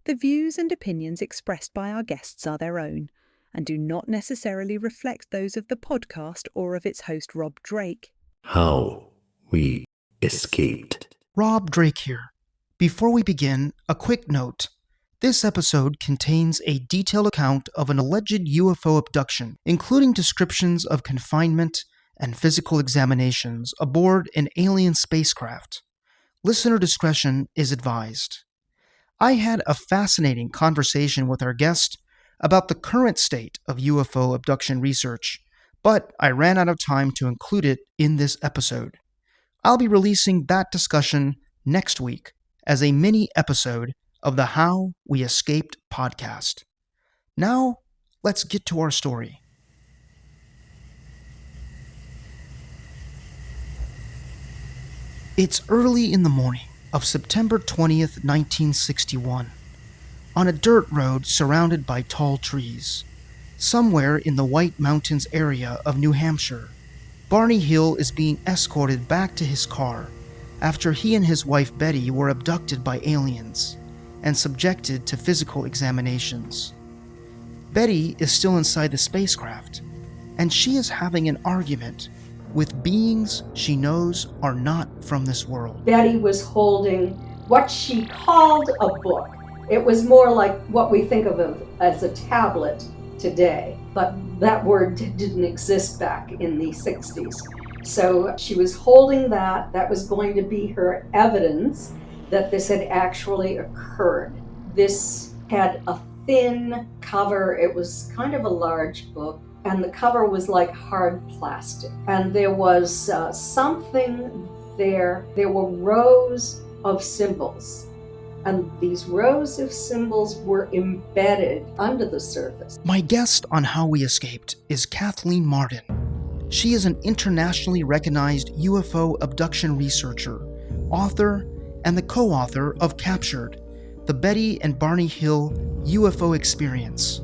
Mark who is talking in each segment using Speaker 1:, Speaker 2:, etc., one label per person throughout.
Speaker 1: The views and opinions expressed by our guests are their own and do not necessarily reflect those of the podcast or of its host Rob Drake.
Speaker 2: How we escaped.
Speaker 3: Rob Drake here. Before we begin, a quick note. This episode contains a detailed account of an alleged UFO abduction, including descriptions of confinement and physical examinations aboard an alien spacecraft. Listener discretion is advised. I had a fascinating conversation with our guest about the current state of UFO abduction research, but I ran out of time to include it in this episode. I'll be releasing that discussion next week as a mini episode of the How We Escaped podcast. Now, let's get to our story. It's early in the morning of September 20th, 1961, on a dirt road surrounded by tall trees, somewhere in the White Mountains area of New Hampshire. Barney Hill is being escorted back to his car after he and his wife Betty were abducted by aliens and subjected to physical examinations. Betty is still inside the spacecraft, and she is having an argument with beings she knows are not from this world.
Speaker 4: Betty was holding what she called a book. It was more like what we think of as a tablet today, but that word didn't exist back in the 60s. So she was holding that. That was going to be her evidence that this had actually occurred. This had a thin cover. It was kind of a large book, and the cover was like hard plastic. And there was something there. There were rows of symbols, and these rows of symbols were embedded under the surface.
Speaker 3: My guest on How We Escaped is Kathleen Marden. She is an internationally recognized UFO abduction researcher, author, and the co-author of Captured, the Betty and Barney Hill UFO experience.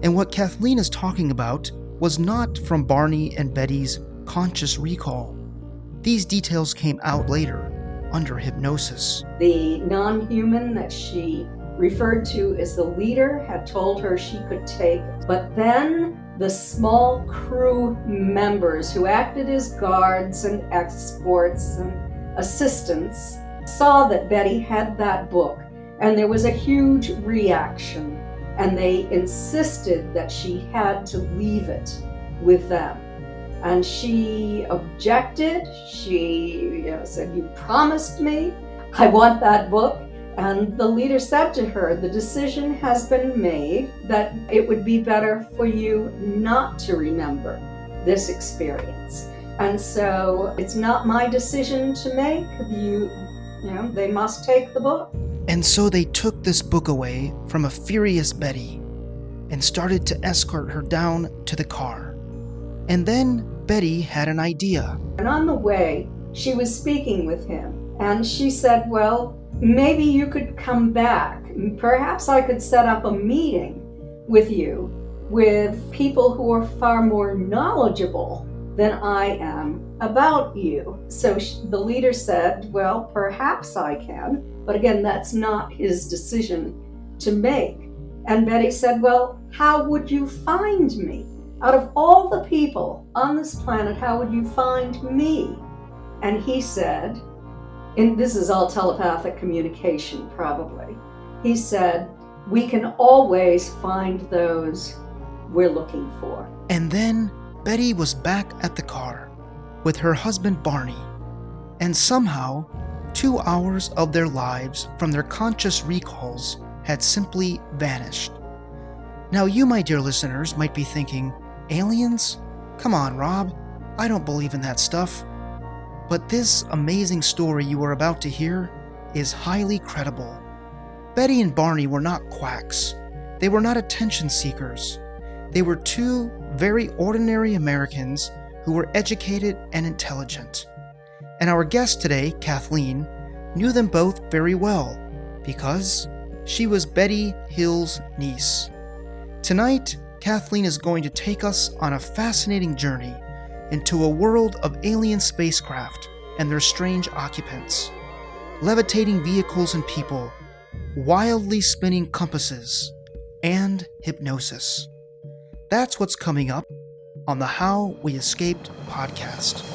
Speaker 3: And what Kathleen is talking about was not from Barney and Betty's conscious recall. These details came out later, under hypnosis.
Speaker 4: The non-human that she referred to as the leader had told her she could take, but then the small crew members who acted as guards and escorts and assistants saw that Betty had that book, and there was a huge reaction, and they insisted that she had to leave it with them. And she objected. She said, "You promised me. I want that book." And the leader said to her, "The decision has been made that it would be better for you not to remember this experience. And so it's not my decision to make. They must take the book."
Speaker 3: And so they took this book away from a furious Betty and started to escort her down to the car. And then Betty had an idea.
Speaker 4: And on the way, she was speaking with him, and she said, "Well, maybe you could come back. Perhaps I could set up a meeting with you with people who are far more knowledgeable than I am about you." So the leader said, "Well, perhaps I can." But again, that's not his decision to make. And Betty said, "Well, how would you find me? Out of all the people on this planet, how would you find me?" And he said, and this is all telepathic communication probably, he said, "We can always find those we're looking for."
Speaker 3: And then Betty was back at the car with her husband Barney, and somehow 2 hours of their lives from their conscious recalls had simply vanished. Now you, my dear listeners, might be thinking, aliens? Come on, Rob, I don't believe in that stuff. But this amazing story you are about to hear is highly credible. Betty and Barney were not quacks. They were not attention seekers. They were two very ordinary Americans who were educated and intelligent. And our guest today, Kathleen, knew them both very well because she was Betty Hill's niece. Tonight, Kathleen is going to take us on a fascinating journey into a world of alien spacecraft and their strange occupants, levitating vehicles and people, wildly spinning compasses, and hypnosis. That's what's coming up on the How We Escaped podcast.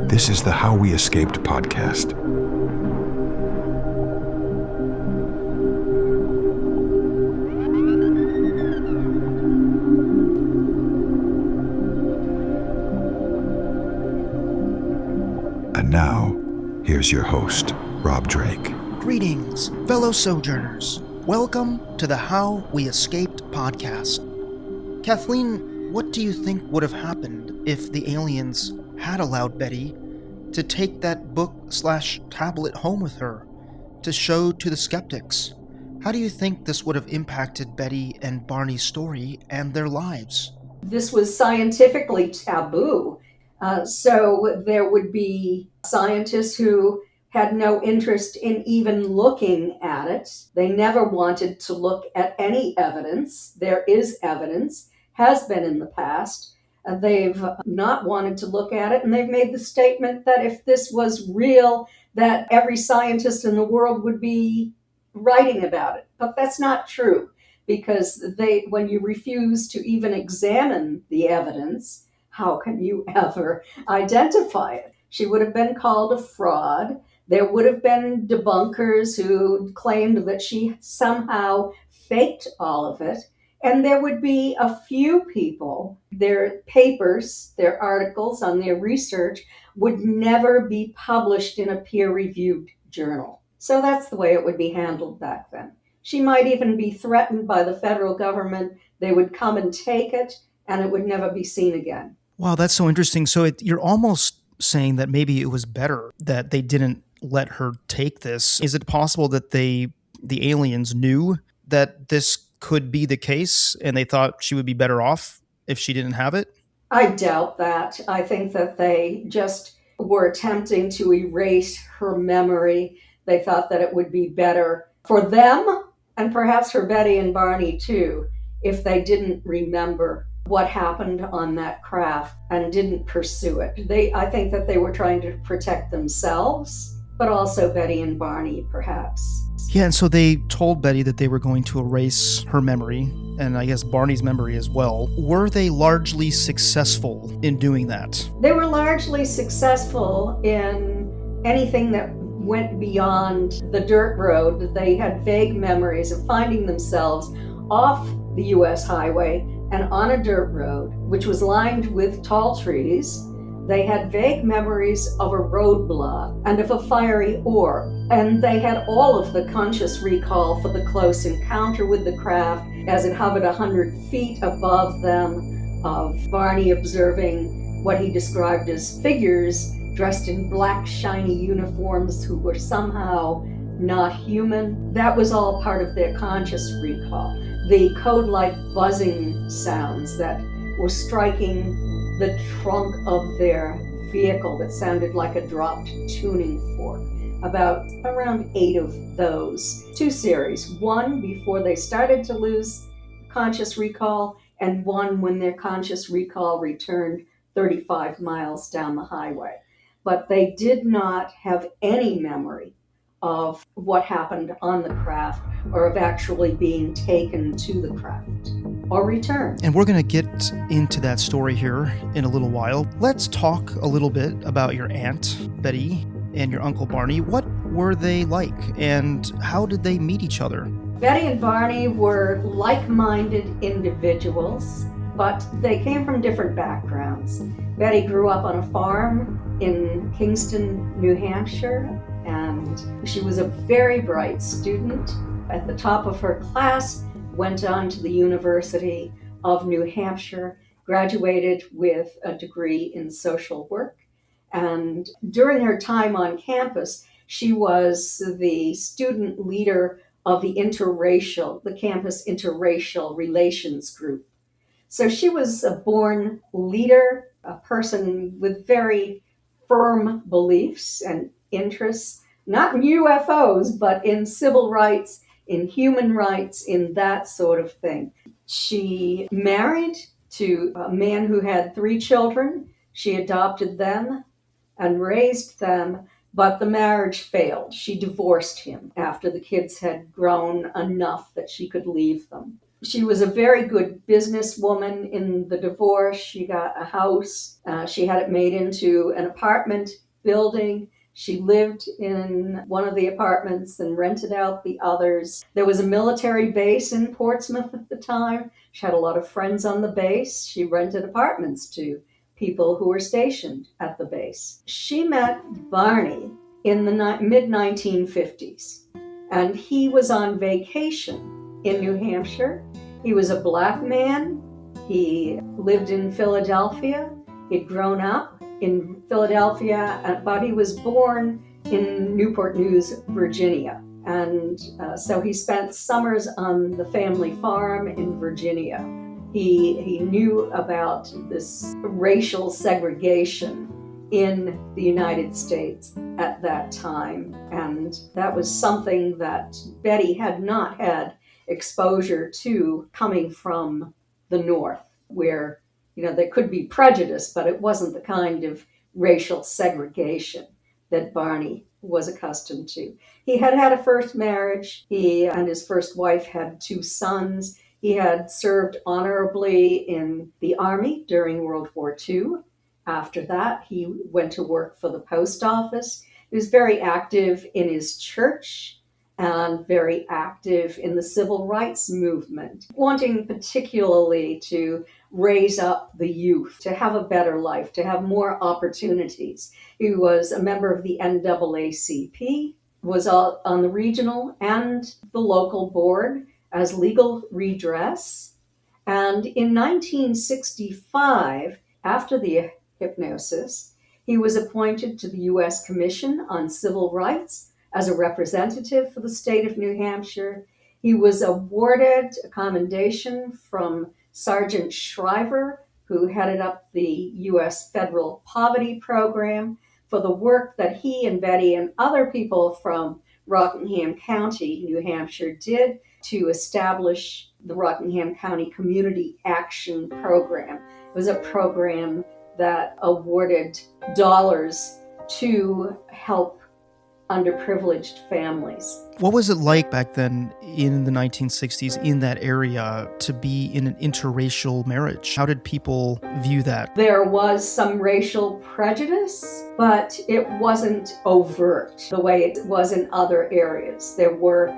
Speaker 5: This is the How We Escaped podcast. And now, here's your host, Rob Drake.
Speaker 3: Greetings, fellow sojourners. Welcome to the How We Escaped podcast. Kathleen, what do you think would have happened if the aliens had allowed Betty to take that book/tablet home with her to show to the skeptics? How do you think this would have impacted Betty and Barney's story and their lives?
Speaker 4: This was scientifically taboo. So there would be scientists who had no interest in even looking at it. They never wanted to look at any evidence. There is evidence, has been in the past. They've not wanted to look at it, and they've made the statement that if this was real, that every scientist in the world would be writing about it. But that's not true, because when you refuse to even examine the evidence, how can you ever identify it? She would have been called a fraud. There would have been debunkers who claimed that she somehow faked all of it. And there would be a few people, their papers, their articles on their research would never be published in a peer-reviewed journal. So that's the way it would be handled back then. She might even be threatened by the federal government. They would come and take it, and it would never be seen again.
Speaker 3: Wow, that's so interesting. So you're almost saying that maybe it was better that they didn't let her take this. Is it possible that the aliens knew that this could be the case and they thought she would be better off if she didn't have it?
Speaker 4: I doubt that. I think that they just were attempting to erase her memory. They thought that it would be better for them, and perhaps for Betty and Barney too, if they didn't remember what happened on that craft and didn't pursue it. I think that they were trying to protect themselves, but also Betty and Barney, perhaps.
Speaker 3: Yeah, and so they told Betty that they were going to erase her memory, and I guess Barney's memory as well. Were they largely successful in doing that?
Speaker 4: They were largely successful in anything that went beyond the dirt road. They had vague memories of finding themselves off the U.S. highway and on a dirt road, which was lined with tall trees. They had vague memories of a roadblock and of a fiery orb, and they had all of the conscious recall for the close encounter with the craft as it hovered 100 feet above them, of Barney observing what he described as figures dressed in black, shiny uniforms who were somehow not human. That was all part of their conscious recall. The code-like buzzing sounds that were striking the trunk of their vehicle that sounded like a dropped tuning fork. Around 8 of those. 2 series. 1 before they started to lose conscious recall, and 1 when their conscious recall returned 35 miles down the highway. But they did not have any memory of what happened on the craft or of actually being taken to the craft or returned.
Speaker 3: And we're going to get into that story here in a little while. Let's talk a little bit about your aunt, Betty, and your uncle Barney. What were they like, and how did they meet each other?
Speaker 4: Betty and Barney were like-minded individuals, but they came from different backgrounds. Betty grew up on a farm in Kingston, New Hampshire, and she was a very bright student. At the top of her class, went on to the University of New Hampshire, graduated with a degree in social work. And during her time on campus, she was the student leader of the campus interracial relations group. So she was a born leader, a person with very firm beliefs and interests, not in UFOs, but in civil rights, in human rights, in that sort of thing. She married to a man who had 3 children. She adopted them and raised them, but the marriage failed. She divorced him after the kids had grown enough that she could leave them. She was a very good businesswoman in the divorce. She got a house. She had it made into an apartment building. She lived in one of the apartments and rented out the others. There was a military base in Portsmouth at the time. She had a lot of friends on the base. She rented apartments to people who were stationed at the base. She met Barney in the mid-1950s, and he was on vacation in New Hampshire. He was a black man. He lived in Philadelphia. He'd grown up in Philadelphia, but he was born in Newport News, Virginia. And so he spent summers on the family farm in Virginia. He knew about this racial segregation in the United States at that time. And that was something that Betty had not had exposure to coming from the North, where, there could be prejudice, but it wasn't the kind of racial segregation that Barney was accustomed to. He had had a first marriage. He and his first wife had 2 sons. He had served honorably in the Army during World War II. After that, he went to work for the post office. He was very active in his church and very active in the civil rights movement, wanting particularly to raise up the youth, to have a better life, to have more opportunities. He was a member of the NAACP, was on the regional and the local board as legal redress. And in 1965, after the hypnosis, he was appointed to the U.S. Commission on Civil Rights as a representative for the state of New Hampshire. He was awarded a commendation from Sergeant Shriver, who headed up the U.S. Federal Poverty Program, for the work that he and Betty and other people from Rockingham County, New Hampshire, did to establish the Rockingham County Community Action Program. It was a program that awarded dollars to help underprivileged families.
Speaker 3: What was it like back then in the 1960s in that area to be in an interracial marriage? How did people view that?
Speaker 4: There was some racial prejudice, but it wasn't overt the way it was in other areas. There were,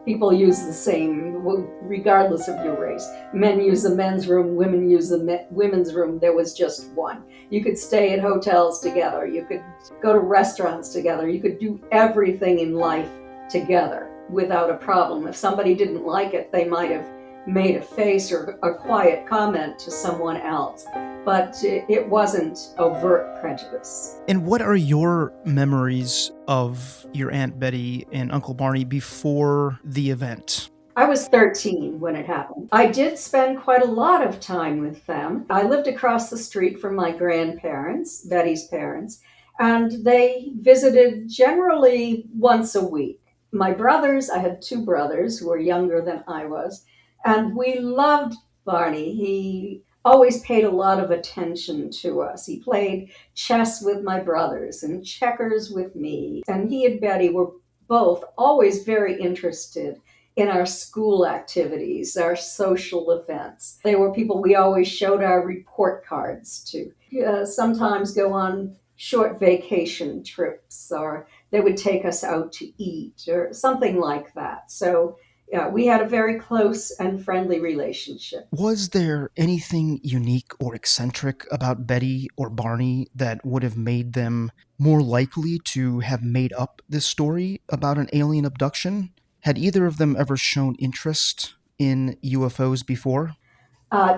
Speaker 4: people use the same, regardless of your race. Men use the men's room, women use the women's room. There was just one. You could stay at hotels together. You could go to restaurants together. You could do everything in life together without a problem. If somebody didn't like it, they might have made a face or a quiet comment to someone else. But it wasn't overt prejudice.
Speaker 3: And what are your memories of your Aunt Betty and Uncle Barney before the event?
Speaker 4: I was 13 when it happened. I did spend quite a lot of time with them. I lived across the street from my grandparents, Betty's parents, and they visited generally once a week. My brothers, I had 2 brothers who were younger than I was, and we loved Barney. He always paid a lot of attention to us. He played chess with my brothers and checkers with me. And he and Betty were both always very interested in our school activities, our social events. They were people we always showed our report cards to. Sometimes go on short vacation trips, or they would take us out to eat or something like that. So we had a very close and friendly relationship.
Speaker 3: Was there anything unique or eccentric about Betty or Barney that would have made them more likely to have made up this story about an alien abduction? Had either of them ever shown interest in UFOs before?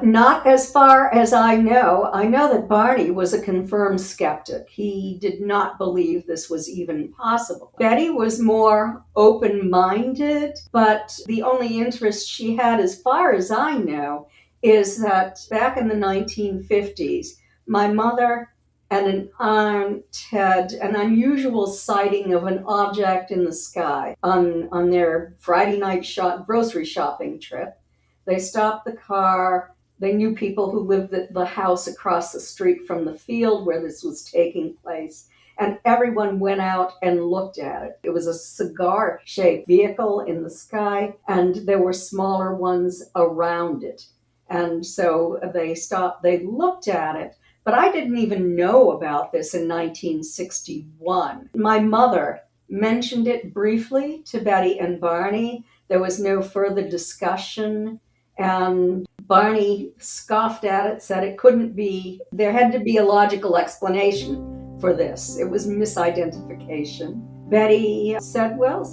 Speaker 4: Not as far as I know. I know that Barney was a confirmed skeptic. He did not believe this was even possible. Betty was more open-minded, but the only interest she had, as far as I know, is that back in the 1950s, my mother and an aunt had an unusual sighting of an object in the sky on their Friday night grocery shopping trip. They stopped the car. They knew people who lived at the house across the street from the field where this was taking place. And everyone went out and looked at it. It was a cigar-shaped vehicle in the sky, and there were smaller ones around it. And so they stopped, they looked at it, but I didn't even know about this in 1961. My mother mentioned it briefly to Betty and Barney. There was no further discussion, and Barney scoffed at it, said it couldn't be, there had to be a logical explanation for this. It was misidentification. Betty said, well,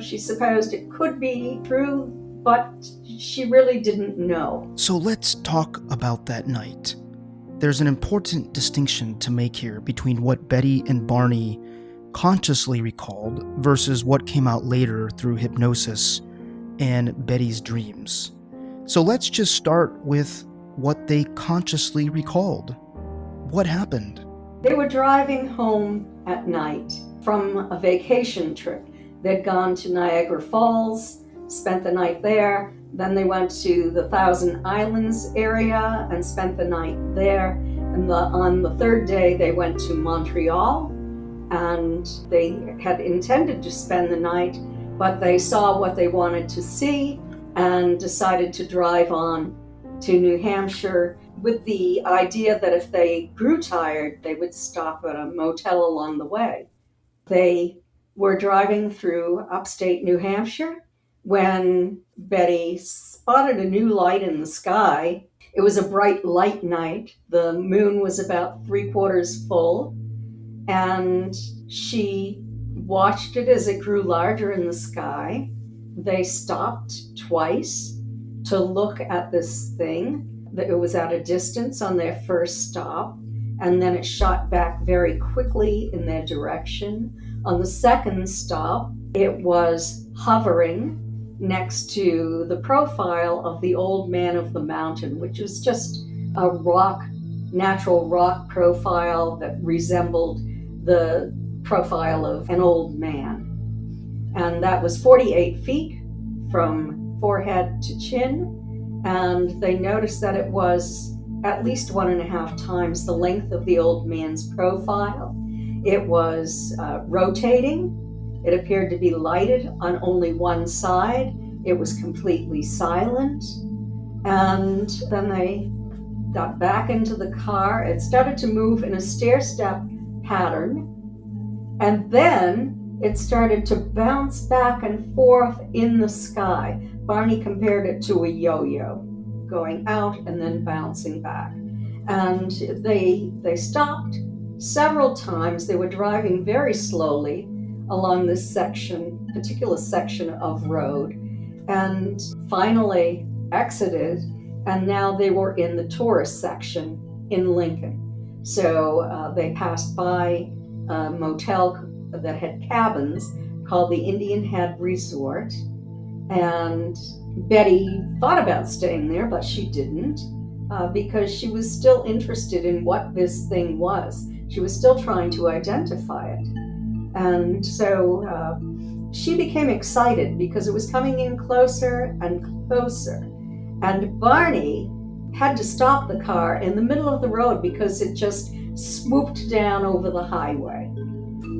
Speaker 4: she supposed it could be true, but she really didn't know.
Speaker 3: So let's talk about that night. There's an important distinction to make here between what Betty and Barney consciously recalled versus what came out later through hypnosis and Betty's dreams. So let's just start with what they consciously recalled. What happened?
Speaker 4: They were driving home at night from a vacation trip. They'd gone to Niagara Falls, spent the night there. Then they went to the Thousand Islands area and spent the night there. And on the third day, they went to Montreal, and they had intended to spend the night, but they saw what they wanted to see and decided to drive on to New Hampshire with the idea that if they grew tired, they would stop at a motel along the way. They were driving through upstate New Hampshire when Betty spotted a new light in the sky. It was a bright light night. The moon was about 3/4 full, and she watched it as it grew larger in the sky. They stopped twice to look at this thing. It was at a distance on their first stop, and then it shot back very quickly in their direction. On the second stop, it was hovering next to the profile of the old man of the mountain, which was just a natural rock profile that resembled the profile of an old man. And that was 48 feet from forehead to chin. And they noticed that it was at least 1.5 times the length of the old man's profile. It was rotating. It appeared to be lighted on only one side. It was completely silent. And then they got back into the car. It started to move in a stair-step pattern. And then it started to bounce back and forth in the sky. Barney compared it to a yo-yo, going out and then bouncing back. And they stopped several times. They were driving very slowly along this particular section of road, and finally exited, and now they were in the tourist section in Lincoln. So they passed by a motel that had cabins called the Indian Head Resort, and Betty thought about staying there, but she didn't because she was still interested in what this thing was. She was still trying to identify it. And so she became excited because it was coming in closer and closer. And Barney had to stop the car in the middle of the road because it just swooped down over the highway.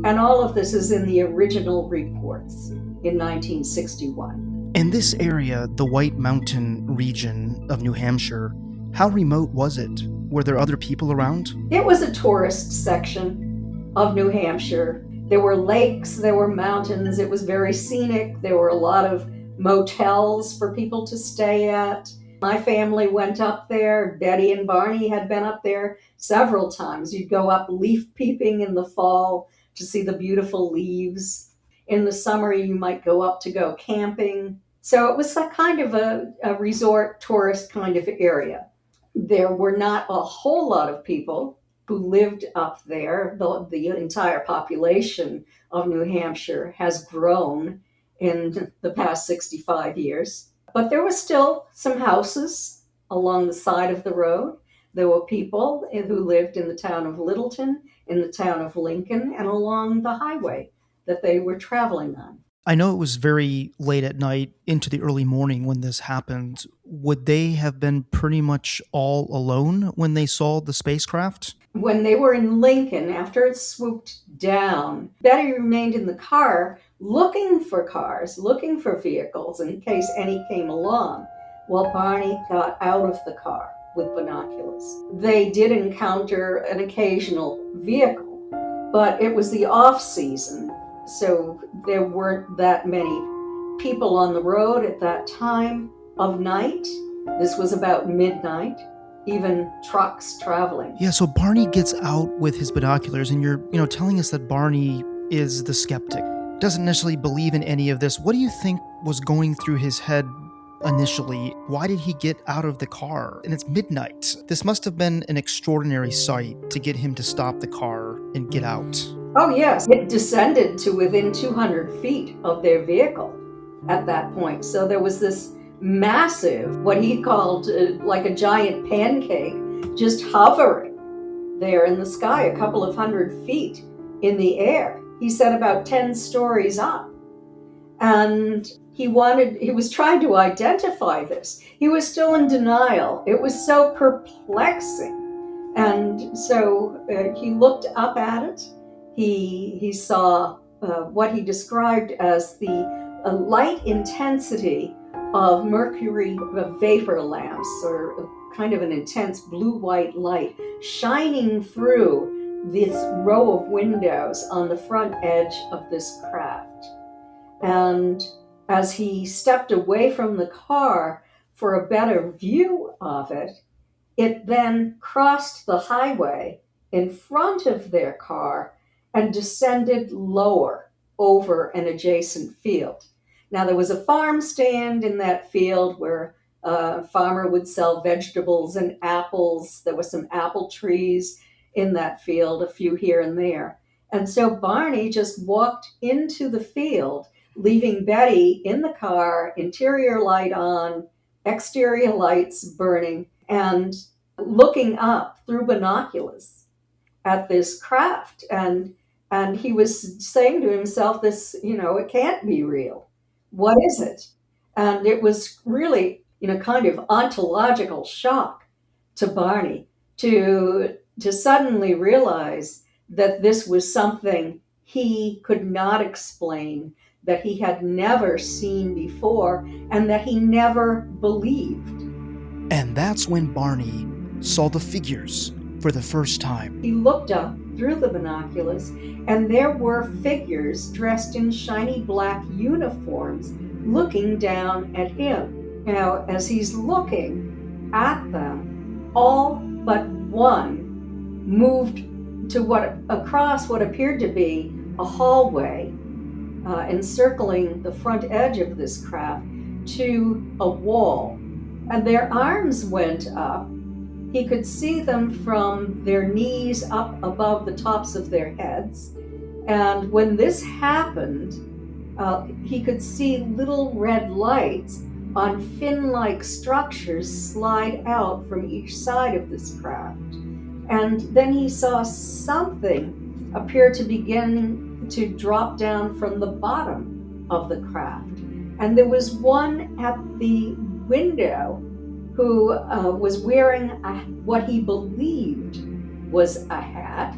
Speaker 4: And all of this is in the original reports in 1961.
Speaker 3: In this area, the White Mountain region of New Hampshire, how remote was it? Were there other people around?
Speaker 4: It was a tourist section of New Hampshire. There were lakes, there were mountains, it was very scenic. There were a lot of motels for people to stay at. My family went up there. Betty and Barney had been up there several times. You'd go up leaf peeping in the fall to see the beautiful leaves. In the summer, you might go up to go camping. So it was a kind of a resort tourist kind of area. There were not a whole lot of people who lived up there. The entire population of New Hampshire has grown in the past 65 years. But there were still some houses along the side of the road. There were people who lived in the town of Littleton, in the town of Lincoln, and along the highway that they were traveling on.
Speaker 3: I know it was very late at night into the early morning when this happened. Would they have been pretty much all alone when they saw the spacecraft?
Speaker 4: When they were in Lincoln, after it swooped down, Betty remained in the car looking for cars, looking for vehicles in case any came along, while Barney got out of the car with binoculars. They did encounter an occasional vehicle, but it was the off-season, so there weren't that many people on the road at that time of night. This was about midnight. Even trucks traveling.
Speaker 3: Yeah, so Barney gets out with his binoculars, and you're telling us that Barney is the skeptic. Doesn't necessarily believe in any of this. What do you think was going through his head initially? Why did he get out of the car? And it's midnight. This must have been an extraordinary sight to get him to stop the car and get out.
Speaker 4: Oh yes, it descended to within 200 feet of their vehicle at that point. So there was this massive, what he called like a giant pancake, just hovering there in the sky, a couple of 100 feet in the air. He said about 10 stories up. And he was trying to identify this. He was still in denial. It was so perplexing. And so he looked up at it. He saw what he described as the light intensity of mercury vapor lamps, or kind of an intense blue-white light shining through this row of windows on the front edge of this craft. And as he stepped away from the car for a better view of it, it then crossed the highway in front of their car and descended lower over an adjacent field. Now, there was a farm stand in that field where a farmer would sell vegetables and apples. There were some apple trees in that field, a few here and there. And so Barney just walked into the field, leaving Betty in the car, interior light on, exterior lights burning, and looking up through binoculars at this craft. And he was saying to himself, this, it can't be real. What is it? And it was really, kind of ontological shock to Barney to suddenly realize that this was something he could not explain, that he had never seen before, and that he never believed.
Speaker 3: And that's when Barney saw the figures for the first time.
Speaker 4: He looked up through the binoculars, and there were figures dressed in shiny black uniforms looking down at him. Now, as he's looking at them, all but one moved to across what appeared to be a hallway, encircling the front edge of this craft, to a wall. And their arms went up. He could see them from their knees up above the tops of their heads. And when this happened, he could see little red lights on fin-like structures slide out from each side of this craft. And then he saw something appear to begin to drop down from the bottom of the craft. And there was one at the window who was wearing what he believed was a hat.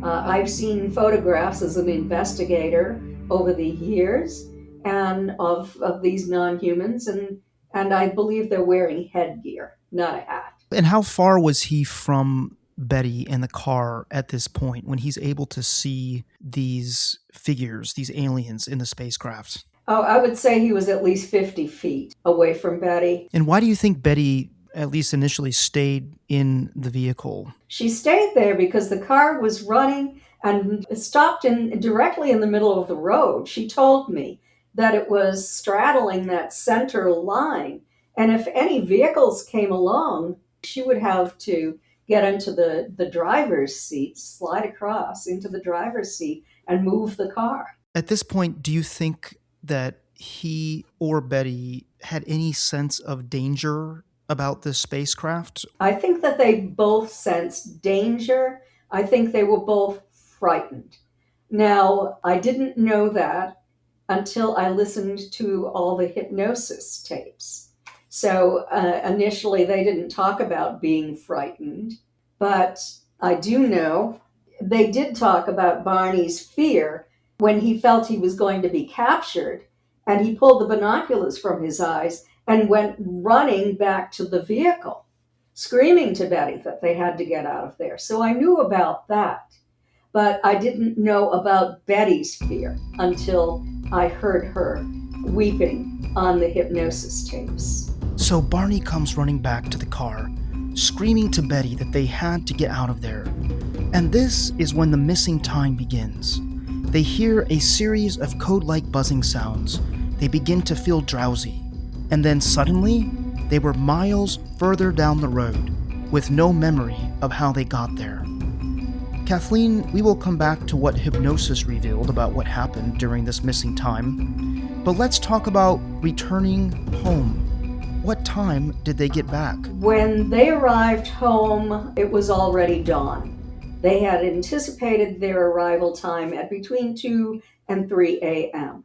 Speaker 4: I've seen photographs as an investigator over the years and of these non-humans, and I believe they're wearing headgear, not a hat.
Speaker 3: And how far was he from Betty and the car at this point when he's able to see these figures, these aliens in the spacecraft?
Speaker 4: Oh, I would say he was at least 50 feet away from Betty.
Speaker 3: And why do you think Betty, at least initially, stayed in the vehicle?
Speaker 4: She stayed there because the car was running and stopped directly in the middle of the road. She told me that it was straddling that center line. And if any vehicles came along, she would have to get into the driver's seat, slide across into the driver's seat, and move the car.
Speaker 3: At this point, do you think that he or Betty had any sense of danger about this spacecraft?
Speaker 4: I think that they both sensed danger. I think they were both frightened. Now, I didn't know that until I listened to all the hypnosis tapes. So initially, they didn't talk about being frightened, but I do know they did talk about Barney's fear when he felt he was going to be captured, and he pulled the binoculars from his eyes and went running back to the vehicle, screaming to Betty that they had to get out of there. So I knew about that, but I didn't know about Betty's fear until I heard her weeping on the hypnosis tapes.
Speaker 3: So Barney comes running back to the car, screaming to Betty that they had to get out of there. And this is when the missing time begins. They hear a series of code-like buzzing sounds. They begin to feel drowsy. And then suddenly, they were miles further down the road, with no memory of how they got there. Kathleen, we will come back to what hypnosis revealed about what happened during this missing time. But let's talk about returning home. What time did they get back?
Speaker 4: When they arrived home, it was already dawn. They had anticipated their arrival time at between 2 and 3 a.m.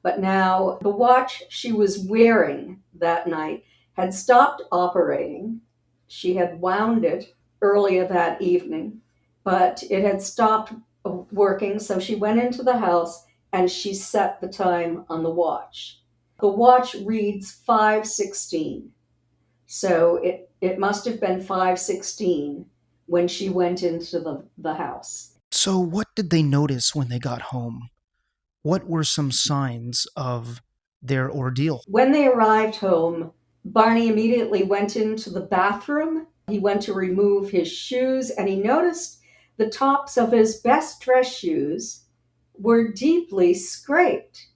Speaker 4: But now the watch she was wearing that night had stopped operating. She had wound it earlier that evening, but it had stopped working, so she went into the house and she set the time on the watch. The watch reads 5:16, so it must have been 5:16 when she went into the house.
Speaker 3: So what did they notice when they got home? What were some signs of their ordeal?
Speaker 4: When they arrived home, Barney immediately went into the bathroom. He went to remove his shoes, and he noticed the tops of his best dress shoes were deeply scraped.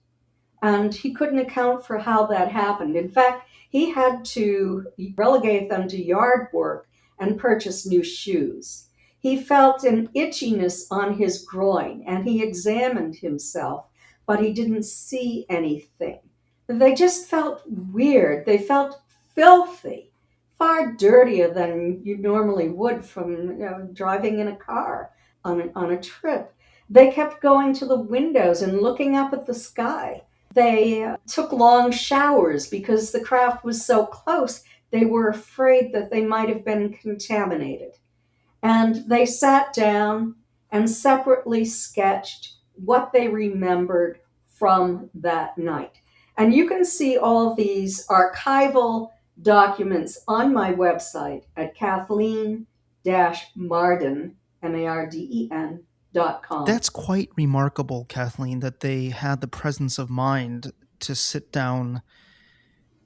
Speaker 4: And he couldn't account for how that happened. In fact, he had to relegate them to yard work and purchase new shoes. He felt an itchiness on his groin, and he examined himself, but he didn't see anything. They just felt weird. They felt filthy, far dirtier than you normally would from driving in a car on a trip. They kept going to the windows and looking up at the sky. They took long showers because the craft was so close. They were afraid that they might have been contaminated. And they sat down and separately sketched what they remembered from that night. And you can see all these archival documents on my website at Kathleen-Marden, MARDEN.com.
Speaker 3: That's quite remarkable, Kathleen, that they had the presence of mind to sit down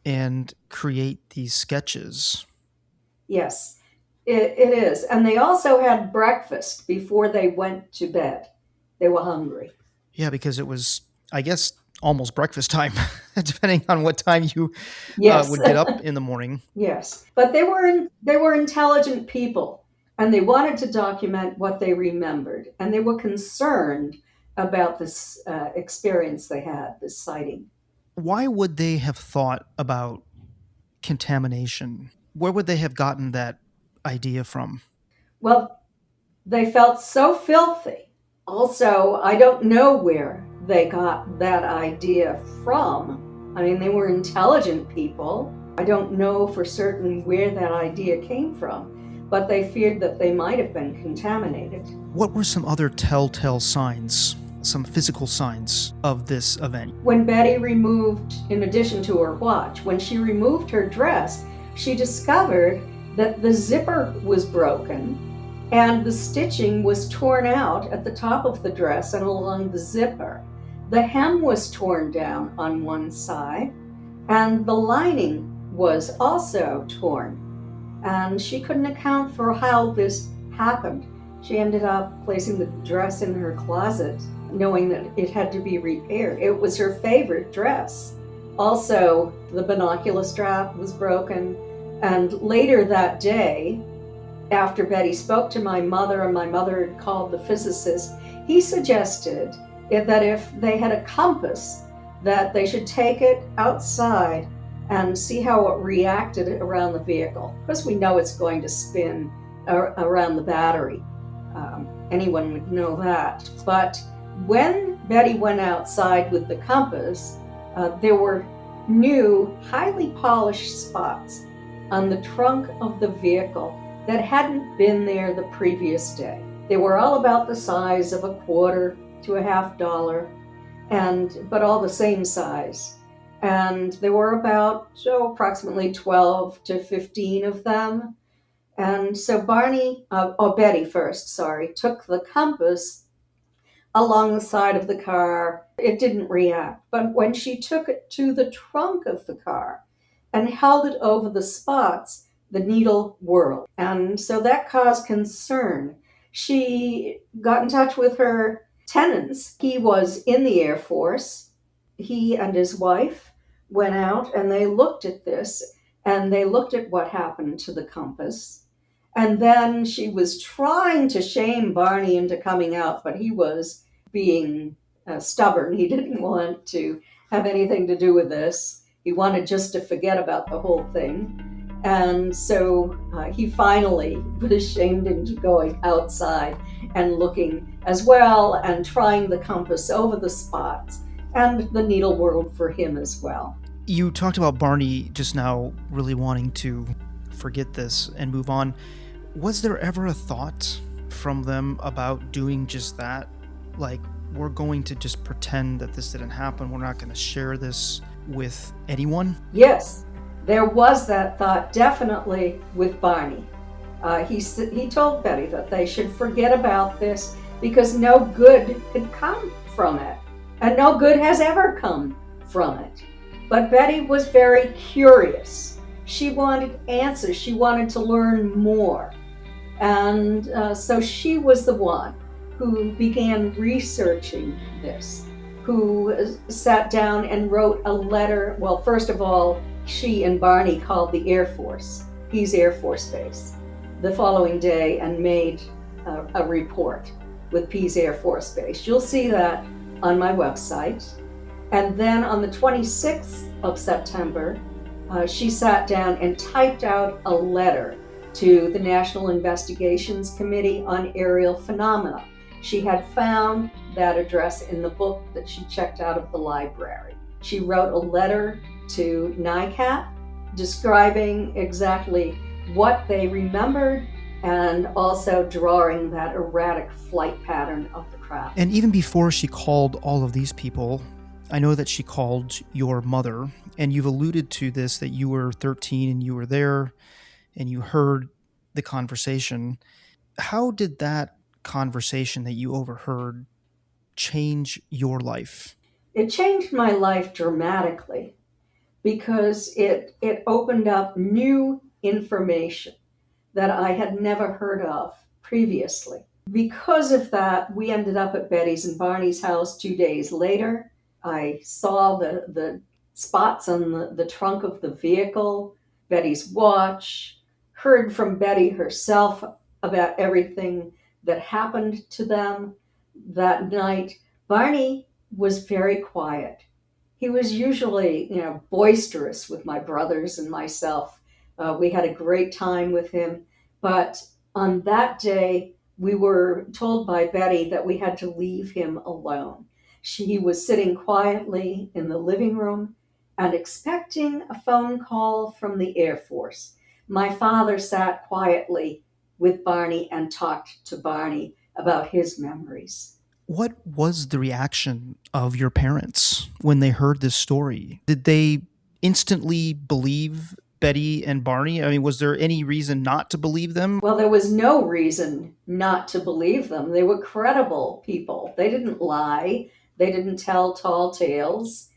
Speaker 3: and create these sketches.
Speaker 4: Yes, it is. And they also had breakfast before they went to bed. They were hungry.
Speaker 3: Yeah, because it was, I guess, almost breakfast time, depending on what time you would get up in the morning.
Speaker 4: Yes, but they were intelligent people, and they wanted to document what they remembered, and they were concerned about this experience they had, this sighting.
Speaker 3: Why would they have thought about contamination? Where would they have gotten that idea from?
Speaker 4: Well, they felt so filthy. Also, I don't know where they got that idea from. I mean, they were intelligent people. I don't know for certain where that idea came from, but they feared that they might have been contaminated.
Speaker 3: What were some other telltale signs, some physical signs of this event?
Speaker 4: When Betty removed, in addition to her watch, when she removed her dress, she discovered that the zipper was broken and the stitching was torn out at the top of the dress and along the zipper. The hem was torn down on one side, and the lining was also torn. And she couldn't account for how this happened. She ended up placing the dress in her closet, knowing that it had to be repaired. It was her favorite dress. Also, the binocular strap was broken. And later that day, after Betty spoke to my mother and my mother had called the physicist, he suggested that if they had a compass, that they should take it outside and see how it reacted around the vehicle. Because we know it's going to spin around the battery. Anyone would know that. But when Betty went outside with the compass, there were new, highly polished spots on the trunk of the vehicle that hadn't been there the previous day. They were all about the size of a quarter to a $50, but all the same size. And there were about approximately 12 to 15 of them. And so Betty first, took the compass along the side of the car. It didn't react. But when she took it to the trunk of the car and held it over the spots, the needle whirled. And so that caused concern. She got in touch with her tenants. He was in the Air Force. He and his wife went out and they looked at this, and they looked at what happened to the compass. And then she was trying to shame Barney into coming out, but he was being stubborn. He didn't want to have anything to do with this. He wanted just to forget about the whole thing. And so he finally was shamed into going outside and looking as well and trying the compass over the spots, and the needle whirled for him as well.
Speaker 3: You talked about Barney just now really wanting to forget this and move on. Was there ever a thought from them about doing just that? Like, we're going to just pretend that this didn't happen. We're not going to share this with anyone?
Speaker 4: Yes, there was that thought, definitely with Barney. He told Betty that they should forget about this because no good could come from it, and no good has ever come from it. But Betty was very curious. She wanted answers. She wanted to learn more. And so she was the one who began researching this, who sat down and wrote a letter. Well, first of all, she and Barney called the Air Force, Pease Air Force Base, the following day and made a report with Pease Air Force Base. You'll see that on my website. And then on the 26th of September, she sat down and typed out a letter to the National Investigations Committee on Aerial Phenomena. She had found that address in the book that she checked out of the library. She wrote a letter to NICAP describing exactly what they remembered and also drawing that erratic flight pattern of the craft.
Speaker 3: And even before she called all of these people, I know that she called your mother, and you've alluded to this, that you were 13 and you were there and you heard the conversation. How did that conversation that you overheard change your life?
Speaker 4: It changed my life dramatically because it opened up new information that I had never heard of previously. Because of that, we ended up at Betty's and Barney's house 2 days later. I saw the spots on the trunk of the vehicle, Betty's watch, heard from Betty herself about everything that happened to them that night. Barney was very quiet. He was usually, boisterous with my brothers and myself. We had a great time with him. But on that day, we were told by Betty that we had to leave him alone. He was sitting quietly in the living room and expecting a phone call from the Air Force. My father sat quietly with Barney and talked to Barney about his memories.
Speaker 3: What was the reaction of your parents when they heard this story? Did they instantly believe Betty and Barney? I mean, was there any reason not to believe them?
Speaker 4: Well, there was no reason not to believe them. They were credible people. They didn't lie. They didn't tell tall tales.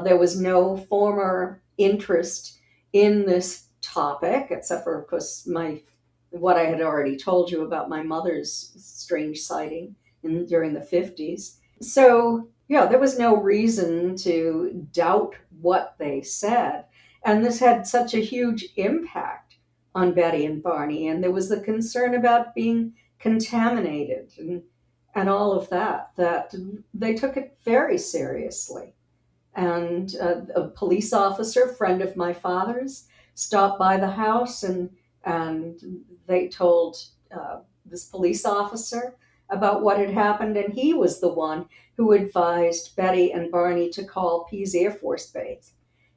Speaker 4: There was no former interest in this topic, except for, of course, what I had already told you about my mother's strange sighting during the 50s. So, there was no reason to doubt what they said. And this had such a huge impact on Betty and Barney. And there was the concern about being contaminated and all of that they took it very seriously. And a police officer, friend of my father's, stopped by the house, and they told this police officer about what had happened, and he was the one who advised Betty and Barney to call Pease Air Force Base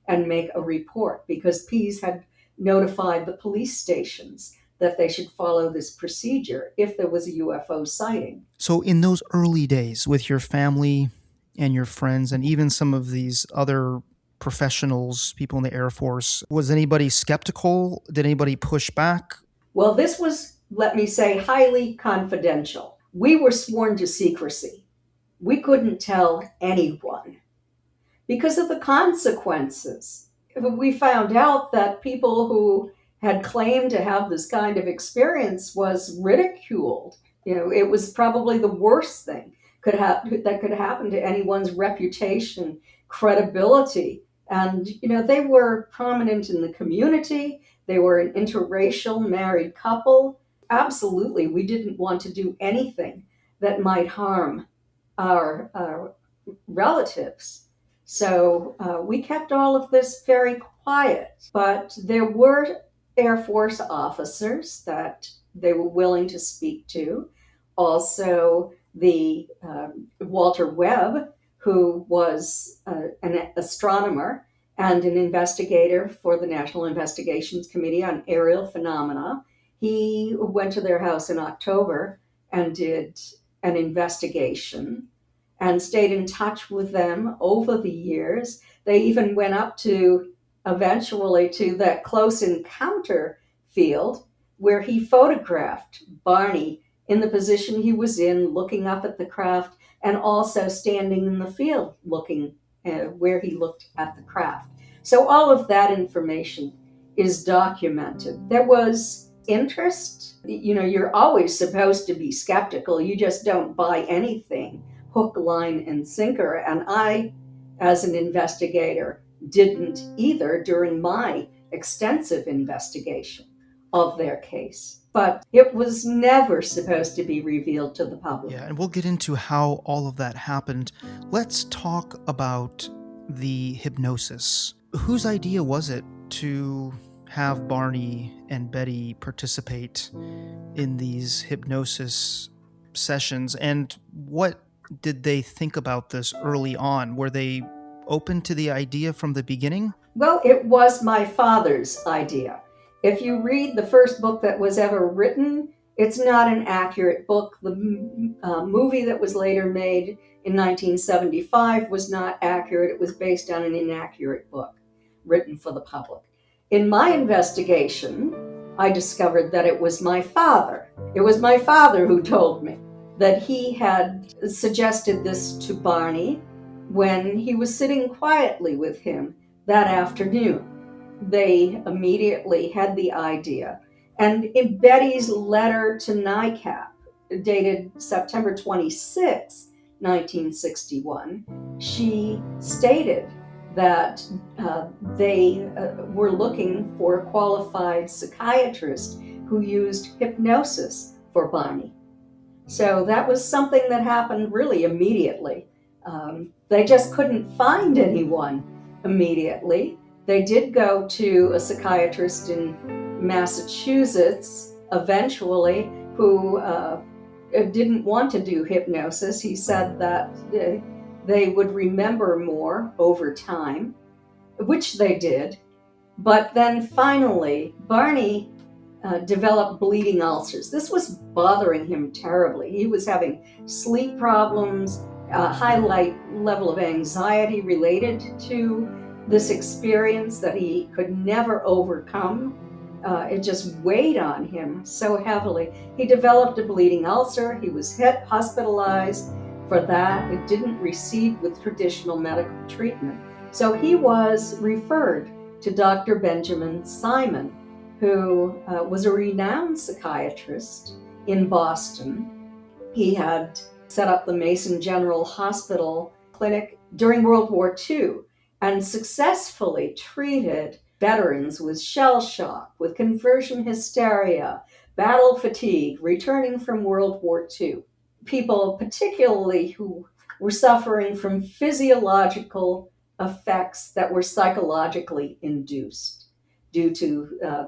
Speaker 4: and make a report, because Pease had notified the police stations that they should follow this procedure if there was a UFO sighting.
Speaker 3: So in those early days with your family and your friends and even some of these other professionals, people in the Air Force, was anybody skeptical? Did anybody push back?
Speaker 4: Well, this was, let me say, highly confidential. We were sworn to secrecy. We couldn't tell anyone because of the consequences. We found out that people who had claimed to have this kind of experience was ridiculed. It was probably the worst thing that could happen to anyone's reputation, credibility. And, they were prominent in the community. They were an interracial married couple. Absolutely, we didn't want to do anything that might harm our relatives. So we kept all of this very quiet. But there were Air Force officers that they were willing to speak to. Also, the Walter Webb, who was an astronomer and an investigator for the National Investigations Committee on Aerial Phenomena. He went to their house in October and did an investigation and stayed in touch with them over the years. They even went up to, eventually, to that close encounter field where he photographed Barney in the position he was in, looking up at the craft, and also standing in the field looking where he looked at the craft. So all of that information is documented. There was interest. You're always supposed to be skeptical. You just don't buy anything hook, line, and sinker. And I, as an investigator, didn't either during my extensive investigation of their case. But it was never supposed to be revealed to the public.
Speaker 3: Yeah, and we'll get into how all of that happened. Let's talk about the hypnosis. Whose idea was it to have Barney and Betty participate in these hypnosis sessions? And what did they think about this early on? Were they open to the idea from the beginning?
Speaker 4: Well, it was my father's idea. If you read the first book that was ever written, it's not an accurate book. The movie that was later made in 1975 was not accurate. It was based on an inaccurate book written for the public. In my investigation, I discovered that it was my father. It was my father who told me that he had suggested this to Barney when he was sitting quietly with him that afternoon. They immediately had the idea. And in Betty's letter to NICAP, dated September 26, 1961, she stated that they were looking for a qualified psychiatrist who used hypnosis for Barney. So that was something that happened really immediately. They just couldn't find anyone immediately. They did go to a psychiatrist in Massachusetts eventually who didn't want to do hypnosis. He said that they would remember more over time, which they did. But then finally, Barney developed bleeding ulcers. This was bothering him terribly. He was having sleep problems, a high level of anxiety related to this experience that he could never overcome. It just weighed on him so heavily. He developed a bleeding ulcer. He was hospitalized for that. It didn't recede with traditional medical treatment. So he was referred to Dr. Benjamin Simon, who was a renowned psychiatrist in Boston. He had set up the Mason General Hospital clinic during World War II and successfully treated veterans with shell shock, with conversion hysteria, battle fatigue, returning from World War II. People particularly who were suffering from physiological effects that were psychologically induced due to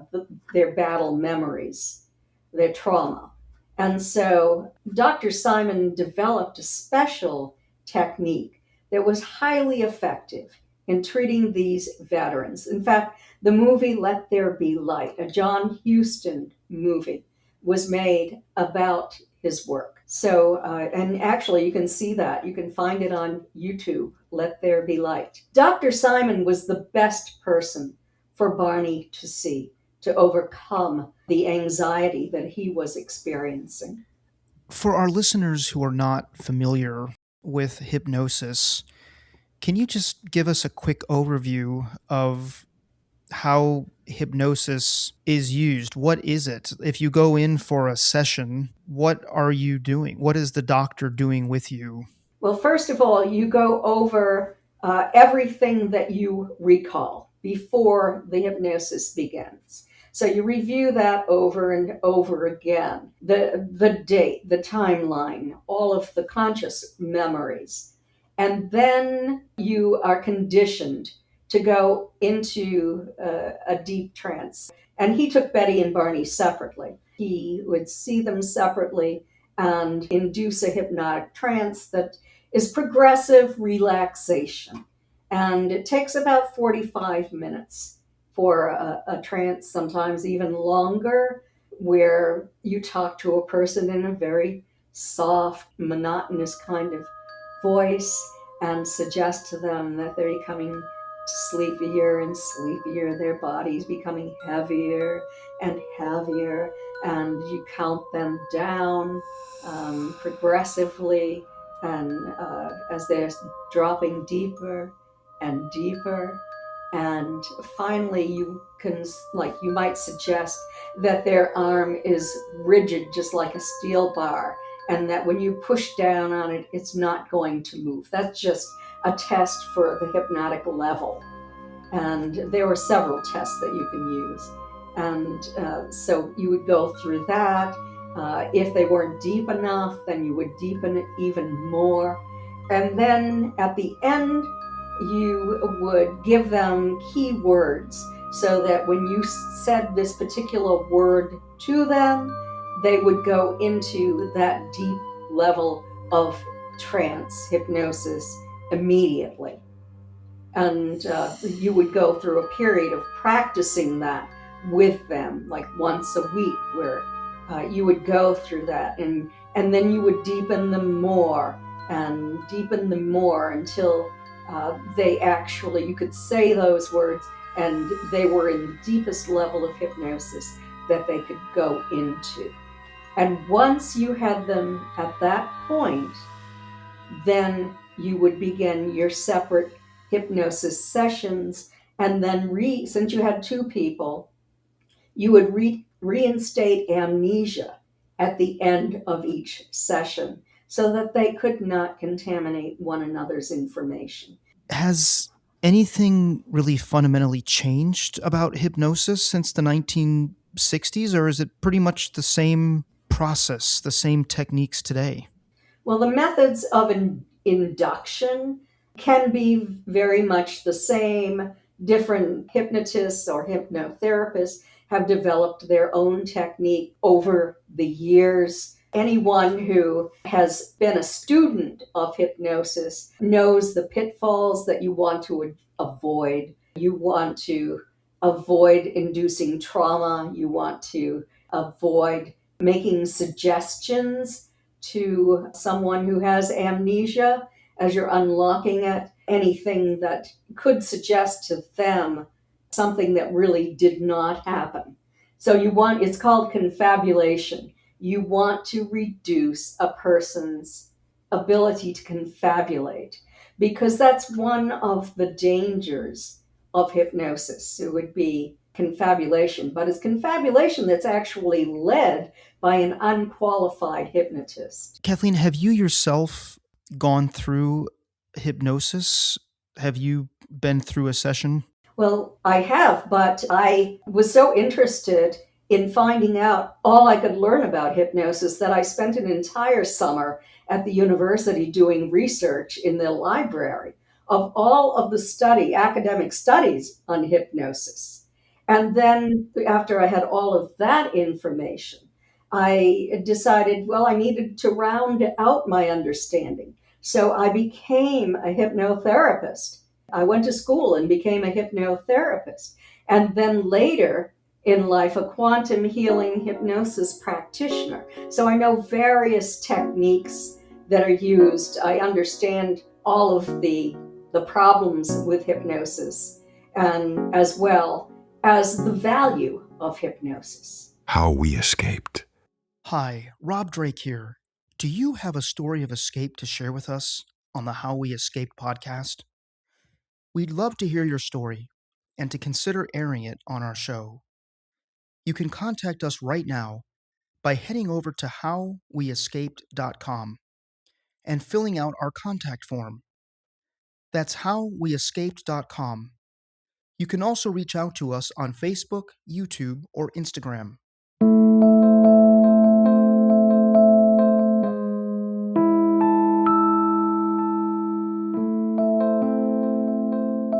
Speaker 4: their battle memories, their trauma. And so Dr. Simon developed a special technique that was highly effective in treating these veterans. In fact, the movie Let There Be Light, a John Huston movie, was made about his work. So, and actually you can see that. You can find it on YouTube, Let There Be Light. Dr. Simon was the best person for Barney to see, to overcome the anxiety that he was experiencing.
Speaker 3: For our listeners who are not familiar with hypnosis, can you just give us a quick overview of how hypnosis is used? What is it? If you go in for a session, what are you doing? What is the doctor doing with you?
Speaker 4: Well, first of all, you go over everything that you recall before the hypnosis begins. So you review that over and over again. The date, the timeline, all of the conscious memories. And then you are conditioned to go into a deep trance. And he took Betty and Barney separately. He would see them separately and induce a hypnotic trance that is progressive relaxation. And it takes about 45 minutes for a trance, sometimes even longer, where you talk to a person in a very soft, monotonous kind of voice and suggest to them that they're becoming sleepier and sleepier, their bodies becoming heavier and heavier, and you count them down progressively, and as they're dropping deeper and deeper. And finally you might suggest that their arm is rigid, just like a steel bar, and that when you push down on it, it's not going to move. That's just a test for the hypnotic level. And there were several tests that you can use. And so you would go through that. If they weren't deep enough, then you would deepen it even more. And then at the end, you would give them key words so that when you said this particular word to them, they would go into that deep level of trance, hypnosis, immediately. And you would go through a period of practicing that with them, like once a week, where you would go through that, and then you would deepen them more and deepen them more until you could say those words and they were in the deepest level of hypnosis that they could go into. And once you had them at that point, then you would begin your separate hypnosis sessions. And then since you had two people, you would reinstate amnesia at the end of each session so that they could not contaminate one another's information.
Speaker 3: Has anything really fundamentally changed about hypnosis since the 1960s, or is it pretty much the same process, the same techniques today?
Speaker 4: Well, the methods of induction can be very much the same. Different hypnotists or hypnotherapists have developed their own technique over the years. Anyone who has been a student of hypnosis knows the pitfalls that you want to avoid. You want to avoid inducing trauma. You want to avoid making suggestions to someone who has amnesia as you're unlocking it, anything that could suggest to them something that really did not happen. So it's called confabulation. You want to reduce a person's ability to confabulate, because that's one of the dangers of hypnosis. It would be confabulation, but it's confabulation that's actually led by an unqualified hypnotist.
Speaker 3: Kathleen, have you yourself gone through hypnosis? Have you been through a session?
Speaker 4: Well, I have, but I was so interested in finding out all I could learn about hypnosis that I spent an entire summer at the university doing research in the library of all of the academic studies on hypnosis. And then after I had all of that information, I decided, well, I needed to round out my understanding. So I became a hypnotherapist. I went to school and became a hypnotherapist. And then later in life, a quantum healing hypnosis practitioner. So I know various techniques that are used. I understand all of the problems with hypnosis, and as well as the value of hypnosis.
Speaker 5: How we escaped.
Speaker 3: Hi, Rob Drake here. Do you have a story of escape to share with us on the How We Escaped podcast? We'd love to hear your story and to consider airing it on our show. You can contact us right now by heading over to howweescaped.com and filling out our contact form. That's howweescaped.com. You can also reach out to us on Facebook, YouTube, or Instagram.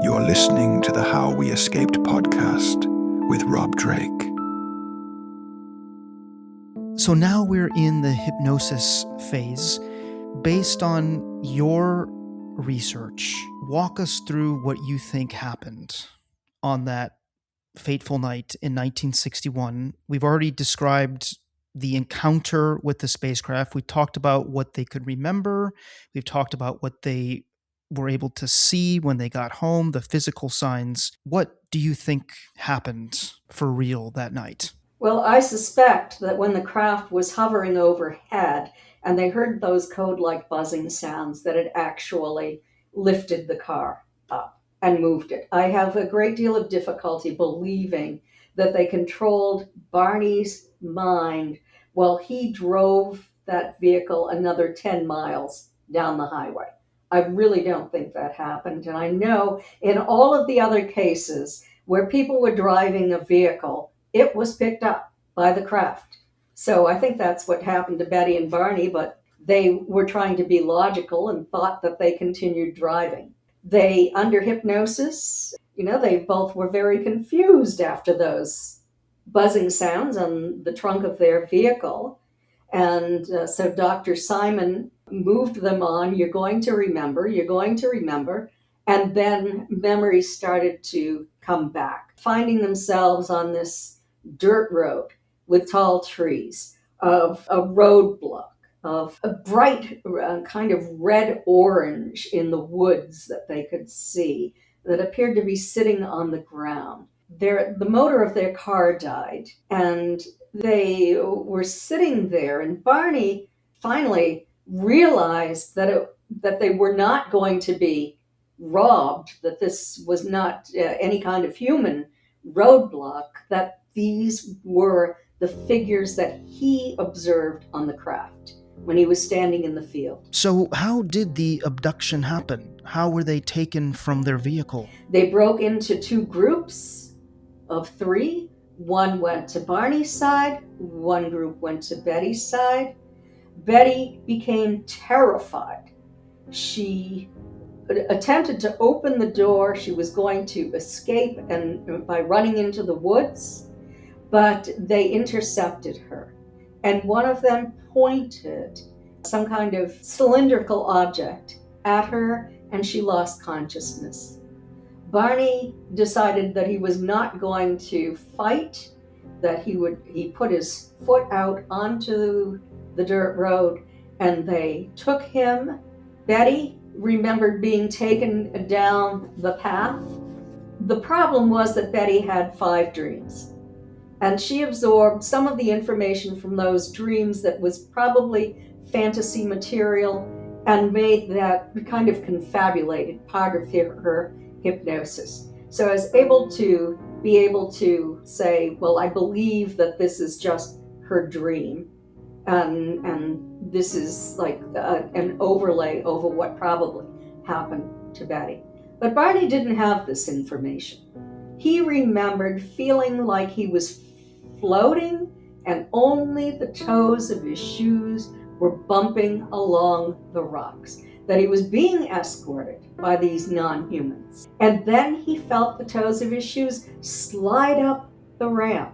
Speaker 5: You're listening to the How We Escaped podcast with Rob Drake.
Speaker 3: So now we're in the hypnosis phase. Based on your research, walk us through what you think happened on that fateful night in 1961. We've already described the encounter with the spacecraft. We talked about what they could remember. We've talked about what they were able to see when they got home, the physical signs. What do you think happened for real that night?
Speaker 4: Well, I suspect that when the craft was hovering overhead and they heard those code-like buzzing sounds, that it actually lifted the car up and moved it. I have a great deal of difficulty believing that they controlled Barney's mind while he drove that vehicle another 10 miles down the highway. I really don't think that happened. And I know in all of the other cases where people were driving a vehicle, it was picked up by the craft. So I think that's what happened to Betty and Barney, but they were trying to be logical and thought that they continued driving. They, under hypnosis, they both were very confused after those buzzing sounds on the trunk of their vehicle. And so Dr. Simon moved them on, you're going to remember. And then memories started to come back, finding themselves on this dirt road with tall trees, of a roadblock, of a bright kind of red-orange in the woods that they could see that appeared to be sitting on the ground. The motor of their car died, and they were sitting there, and Barney finally realized that they were not going to be robbed, that this was not any kind of human roadblock, that these were the figures that he observed on the craft when he was standing in the field.
Speaker 3: So how did the abduction happen? How were they taken from their vehicle?
Speaker 4: They broke into two groups of three. One went to Barney's side, one group went to Betty's side. Betty became terrified. She attempted to open the door. She was going to escape and by running into the woods, but they intercepted her. And one of them pointed some kind of cylindrical object at her, and she lost consciousness. Barney decided that he was not going to fight, that he put his foot out onto the dirt road, and they took him. Betty remembered being taken down the path. The problem was that Betty had 5 dreams, and she absorbed some of the information from those dreams that was probably fantasy material and made that kind of confabulated part of her hypnosis. So I was able to say, well, I believe that this is just her dream, and this is like an overlay over what probably happened to Betty. But Barney didn't have this information. He remembered feeling like he was floating and only the toes of his shoes were bumping along the rocks. that he was being escorted by these non-humans. And then he felt the toes of his shoes slide up the ramp.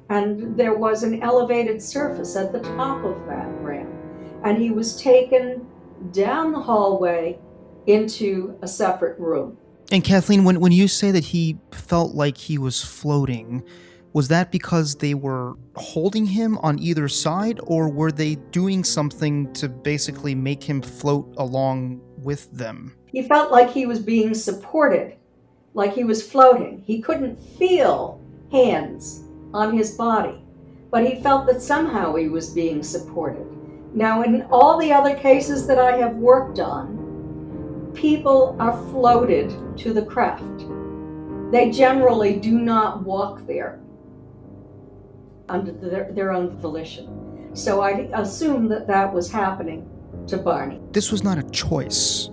Speaker 4: And there was an elevated surface at the top of that ramp. And he was taken down the hallway into a separate room.
Speaker 3: And Kathleen, when you say that he felt like he was floating, was that because they were holding him on either side, or were they doing something to basically make him float along with them?
Speaker 4: He felt like he was being supported, like he was floating. He couldn't feel hands on his body, but he felt that somehow he was being supported. Now, in all the other cases that I have worked on, people are floated to the craft. They generally do not walk there under their own volition. So I assume that that was happening to Barney.
Speaker 3: This was not a choice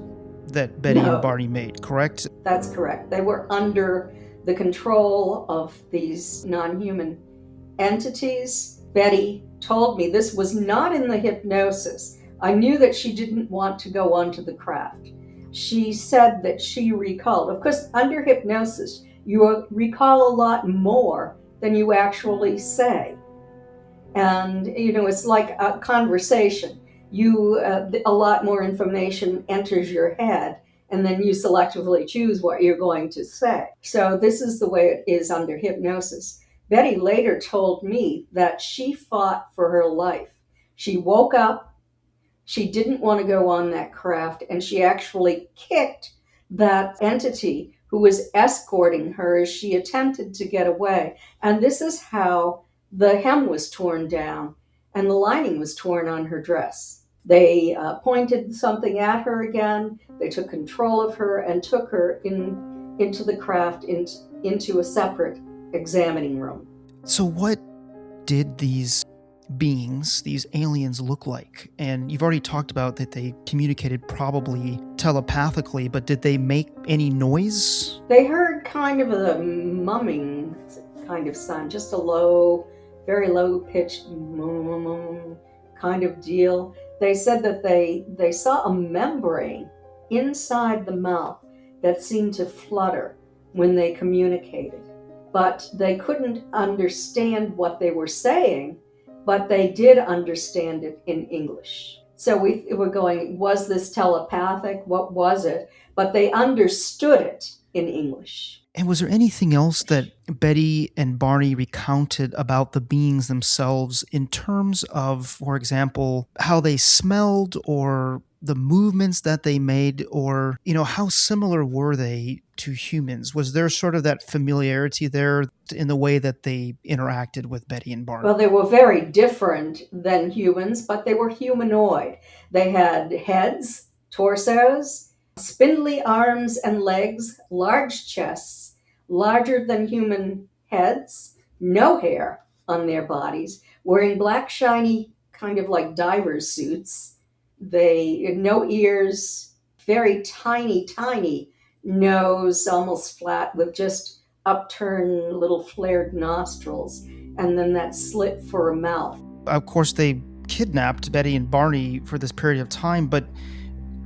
Speaker 3: that Betty
Speaker 4: No.
Speaker 3: and Barney made, correct?
Speaker 4: That's correct. They were under the control of these non-human entities. Betty told me this was not in the hypnosis. I knew that she didn't want to go onto the craft. She said that she recalled. Of course, under hypnosis, you recall a lot more than you actually say. And, it's like a conversation. A lot more information enters your head, and then you selectively choose what you're going to say. So this is the way it is under hypnosis. Betty later told me that she fought for her life. She woke up, she didn't want to go on that craft, and she actually kicked that entity who was escorting her as she attempted to get away. And this is how the hem was torn down and the lining was torn on her dress. They pointed something at her again. They took control of her and took her into the craft, into a separate examining room.
Speaker 3: So what did these beings, these aliens, look like? And you've already talked about that they communicated probably telepathically, but did they make any noise?
Speaker 4: They heard kind of a mumming kind of sound, just a low, very low-pitched kind of deal. They said that they saw a membrane inside the mouth that seemed to flutter when they communicated. But they couldn't understand what they were saying, but they did understand it in English. So we were going, was this telepathic? What was it? But they understood it in English.
Speaker 3: And was there anything else that Betty and Barney recounted about the beings themselves in terms of, for example, how they smelled or the movements that they made, or, how similar were they to humans? Was there sort of that familiarity there in the way that they interacted with Betty and Barney?
Speaker 4: Well, they were very different than humans, but they were humanoid. They had heads, torsos, spindly arms and legs, large chests, larger than human heads, no hair on their bodies, wearing black, shiny, kind of like divers suits. They had no ears, very tiny nose, almost flat, with just upturned little flared nostrils, and then that slit for a mouth.
Speaker 3: Of course, they kidnapped Betty and Barney for this period of time, but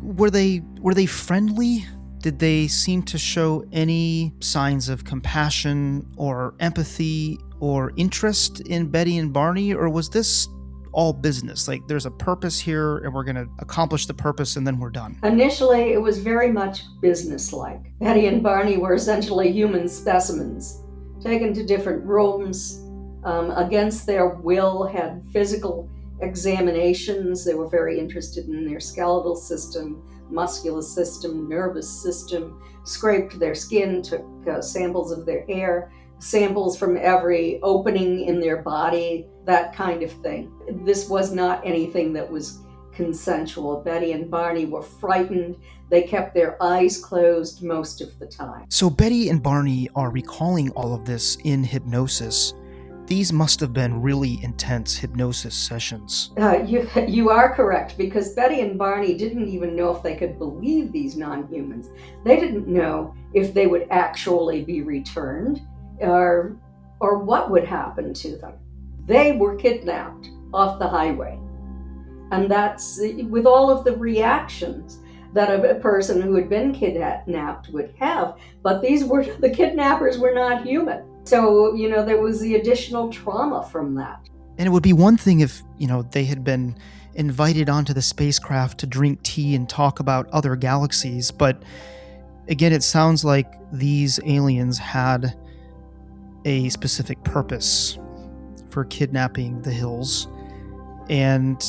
Speaker 3: were they friendly? Did they seem to show any signs of compassion or empathy or interest in Betty and Barney, or was this all business? Like, there's a purpose here and we're going to accomplish the purpose and then we're done?
Speaker 4: Initially, it was very much businesslike. Betty and Barney were essentially human specimens, taken to different rooms, against their will, had physical examinations. They were very interested in their skeletal system, muscular system, nervous system, scraped their skin, took samples of their hair, samples from every opening in their body, that kind of thing. This was not anything that was consensual. Betty and Barney were frightened. They kept their eyes closed most of the time.
Speaker 3: So Betty and Barney are recalling all of this in hypnosis. These must have been really intense hypnosis sessions.
Speaker 4: You are correct, because Betty and Barney didn't even know if they could believe these non-humans. They didn't know if they would actually be returned or what would happen to them. They were kidnapped off the highway. And that's with all of the reactions that a person who had been kidnapped would have. But the kidnappers were not human. So, there was the additional trauma from that.
Speaker 3: And it would be one thing if, they had been invited onto the spacecraft to drink tea and talk about other galaxies. But again, it sounds like these aliens had a specific purpose for kidnapping the Hills. And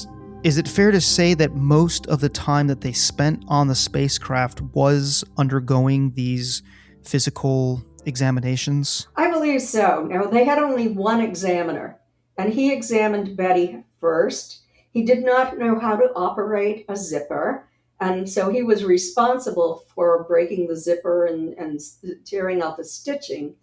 Speaker 3: is it fair to say that most of the time that they spent on the spacecraft was undergoing these physical examinations?
Speaker 4: I believe so. Now, they had only one examiner, and he examined Betty first. He did not know how to operate a zipper, and so he was responsible for breaking the zipper and tearing out the stitching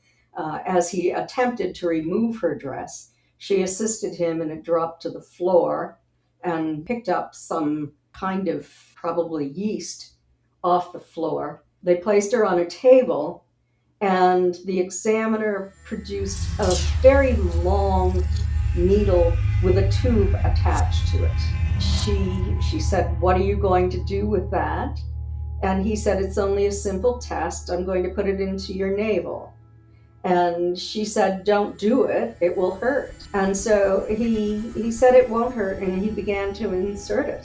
Speaker 4: as he attempted to remove her dress. She assisted him, and it dropped to the floor and picked up some kind of probably yeast off the floor. They placed her on a table, and the examiner produced a very long needle with a tube attached to it. She said, "What are you going to do with that?" And he said, "It's only a simple test. I'm going to put it into your navel." And she said, "Don't do it. It will hurt." And so he said it won't hurt, and he began to insert it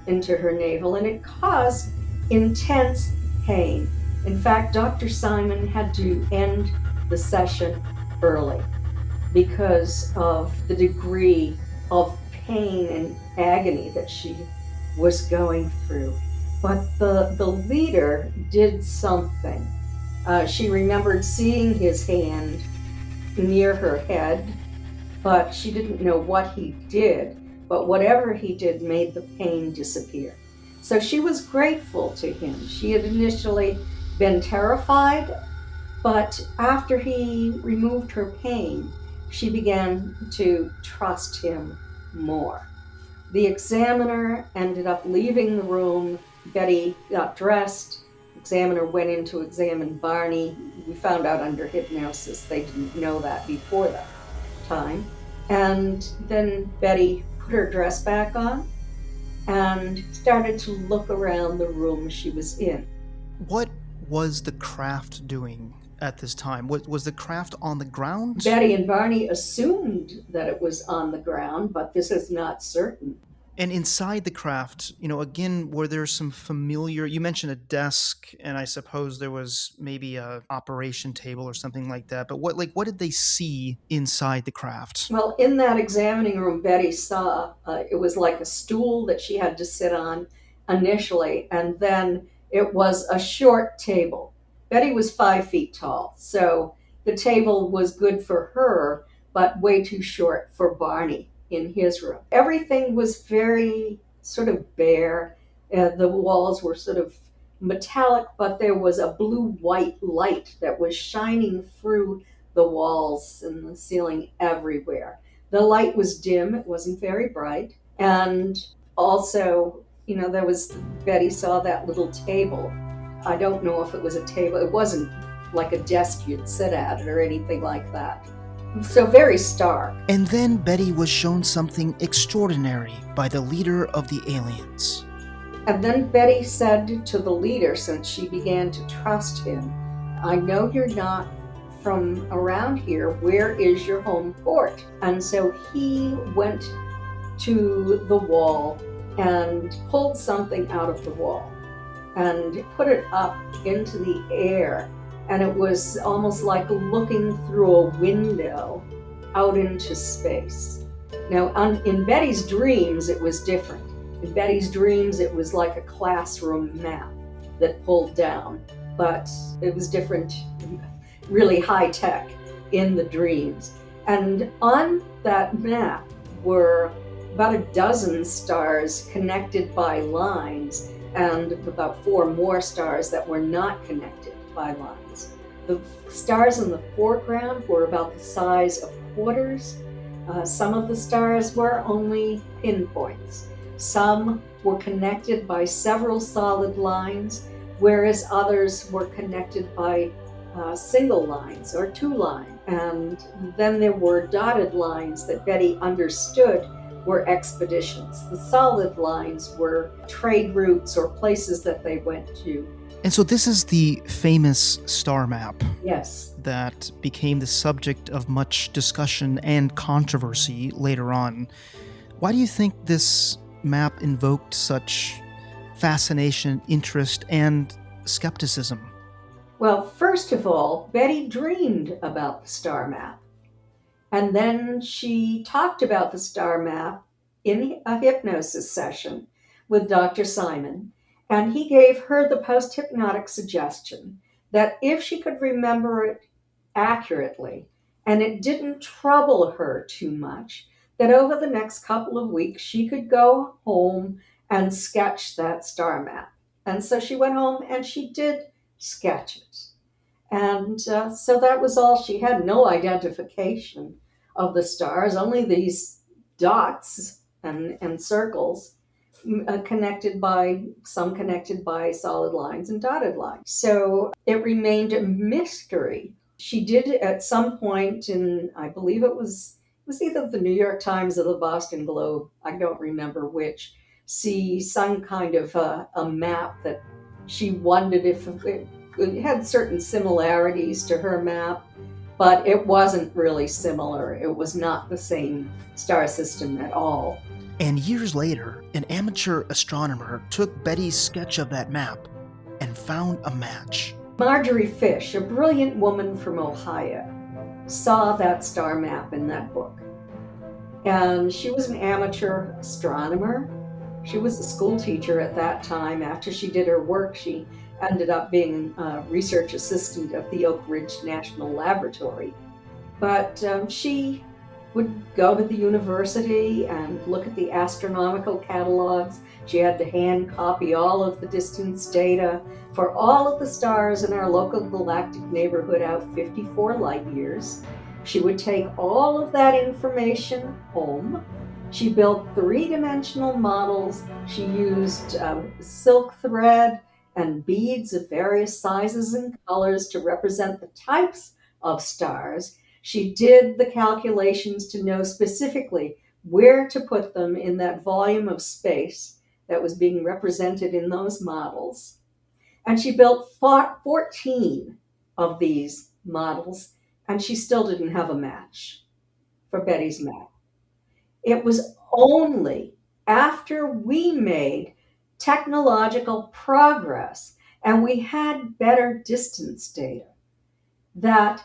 Speaker 4: into her navel, and it caused intense pain. In fact, Dr. Simon had to end the session early because of the degree of pain and agony that she was going through. But the leader did something. She remembered seeing his hand near her head, but she didn't know what he did. But whatever he did made the pain disappear. So she was grateful to him. She had initially been terrified, but after he removed her pain, she began to trust him more. The examiner ended up leaving the room. Betty got dressed. Examiner went in to examine Barney. We found out under hypnosis. They didn't know that before that time. And then Betty put her dress back on and started to look around the room she was in.
Speaker 3: What was the craft doing at this time? Was the craft on the ground?
Speaker 4: Betty and Barney assumed that it was on the ground, but this is not certain.
Speaker 3: And inside the craft, again, were there some familiar, you mentioned a desk, and I suppose there was maybe a operation table or something like that, but what did they see inside the craft?
Speaker 4: Well, in that examining room, Betty saw, it was like a stool that she had to sit on initially, and then it was a short table. Betty was 5 feet tall, so the table was good for her, but way too short for Barney in his room. Everything was very sort of bare. The walls were sort of metallic, but there was a blue-white light that was shining through the walls and the ceiling everywhere. The light was dim, it wasn't very bright. And also, Betty saw that little table. I don't know if it was a table. It wasn't like a desk you'd sit at or anything like that. So very stark.
Speaker 3: And then Betty was shown something extraordinary by the leader of the aliens.
Speaker 4: And then Betty said to the leader, since she began to trust him, "I know you're not from around here. Where is your home port?" And so he went to the wall and pulled something out of the wall and put it up into the air. And it was almost like looking through a window out into space. Now, in Betty's dreams, it was different. In Betty's dreams, it was like a classroom map that pulled down, but it was different, really high tech in the dreams. And on that map were about a dozen stars connected by lines, and about 4 more stars that were not connected by lines. The stars in the foreground were about the size of quarters. Some of the stars were only pinpoints. Some were connected by several solid lines, whereas others were connected by single lines or 2 lines. And then there were dotted lines that Betty understood were expeditions. The solid lines were trade routes or places that they went to.
Speaker 3: And so this is the famous star map.
Speaker 4: Yes.
Speaker 3: That became the subject of much discussion and controversy later on. Why do you think this map invoked such fascination, interest, and skepticism?
Speaker 4: Well, first of all, Betty dreamed about the star map. And then she talked about the star map in a hypnosis session with Dr. Simon. And he gave her the post-hypnotic suggestion that if she could remember it accurately and it didn't trouble her too much, that over the next couple of weeks she could go home and sketch that star map. And so she went home and she did sketch it. And so that was all. She had no identification of the stars, only these dots and circles connected by solid lines and dotted lines. So it remained a mystery. She did at some point in, I believe it was either the New York Times or the Boston Globe, I don't remember which, see some kind of a map that she wondered if it had certain similarities to her map, but it wasn't really similar. It was not the same star system at all.
Speaker 3: And years later, an amateur astronomer took Betty's sketch of that map and found a match.
Speaker 4: Marjorie Fish, a brilliant woman from Ohio, saw that star map in that book. And she was an amateur astronomer. She was a school teacher at that time. After she did her work, she ended up being a research assistant at the Oak Ridge National Laboratory. But she would go to the university and look at the astronomical catalogs. She had to hand copy all of the distance data for all of the stars in our local galactic neighborhood out 54 light years. She would take all of that information home. She built three-dimensional models. She used silk thread and beads of various sizes and colors to represent the types of stars. She did the calculations to know specifically where to put them in that volume of space that was being represented in those models. And she built 14 of these models, and she still didn't have a match for Betty's map. It was only after we made technological progress and we had better distance data that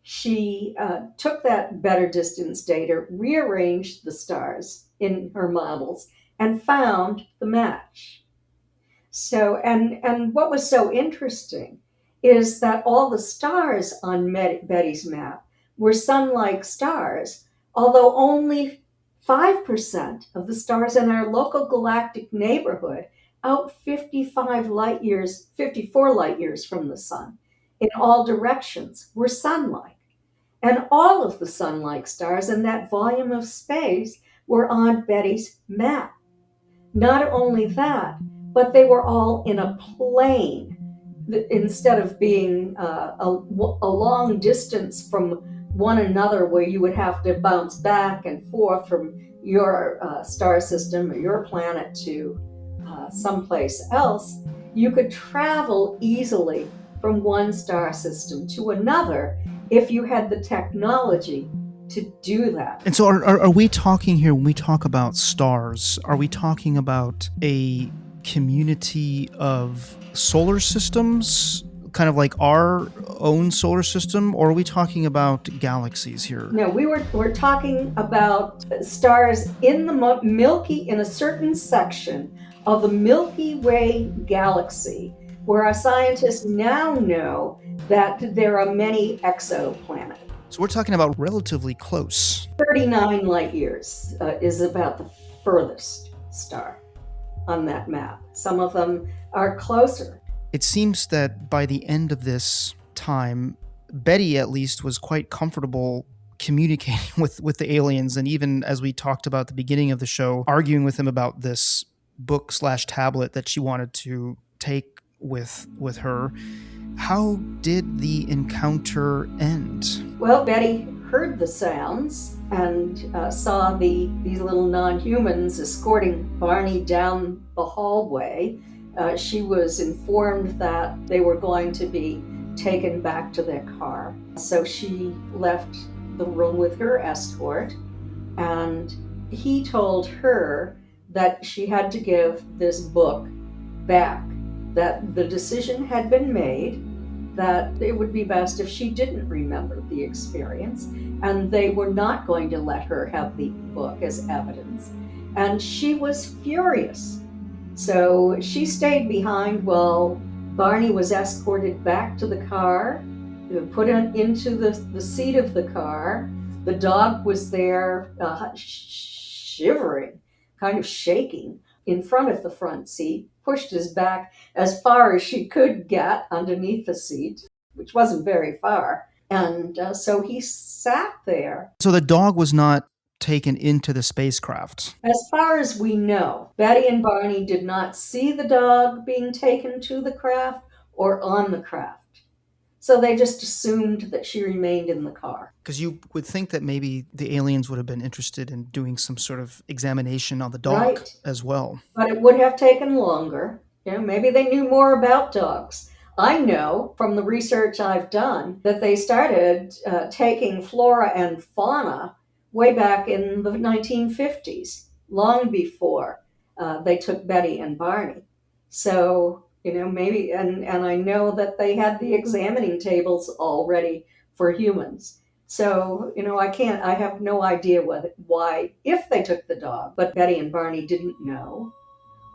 Speaker 4: she took that better distance data, rearranged the stars in her models, and found the match. So, and what was so interesting is that all the stars on Betty's map were sun-like stars, although only 5% of the stars in our local galactic neighborhood, out 54 light years from the sun, in all directions, were sun-like. And all of the sun-like stars in that volume of space were on Betty's map. Not only that, but they were all in a plane instead of being a long distance from one another where you would have to bounce back and forth from your star system or your planet to someplace else. You could travel easily from one star system to another if you had the technology to do that.
Speaker 3: And so are we talking here, when we talk about stars, are we talking about a community of solar systems, kind of like our own solar system, or are we talking about galaxies here?
Speaker 4: No, we're talking about stars in the in a certain section of the Milky Way galaxy, where our scientists now know that there are many exoplanets.
Speaker 3: So we're talking about relatively close.
Speaker 4: 39 light years is about the furthest star on that map. Some of them are closer.
Speaker 3: It seems that by the end of this time, Betty at least was quite comfortable communicating with the aliens, and even as we talked about at the beginning of the show, arguing with them about this book/tablet that she wanted to take with her. How did the encounter end?
Speaker 4: Well, Betty heard the sounds and saw these little non-humans escorting Barney down the hallway, she was informed that they were going to be taken back to their car. So she left the room with her escort, and he told her that she had to give this book back, that the decision had been made, that it would be best if she didn't remember the experience, and they were not going to let her have the book as evidence. And she was furious. So she stayed behind while Barney was escorted back to the car, put into the seat of the car. The dog was there, shivering, kind of shaking, in front of the front seat, pushed his back as far as she could get underneath the seat, which wasn't very far. And so he sat there.
Speaker 3: So the dog was not taken into the spacecraft.
Speaker 4: As far as we know, Betty and Barney did not see the dog being taken to the craft or on the craft. So they just assumed that she remained in the car.
Speaker 3: Because you would think that maybe the aliens would have been interested in doing some sort of examination on the dog as well.
Speaker 4: But it would have taken longer. Maybe they knew more about dogs. I know from the research I've done that they started taking flora and fauna way back in the 1950s, long before they took Betty and Barney. So, maybe, and I know that they had the examining tables already for humans. So, I have no idea why, if they took the dog, but Betty and Barney didn't know,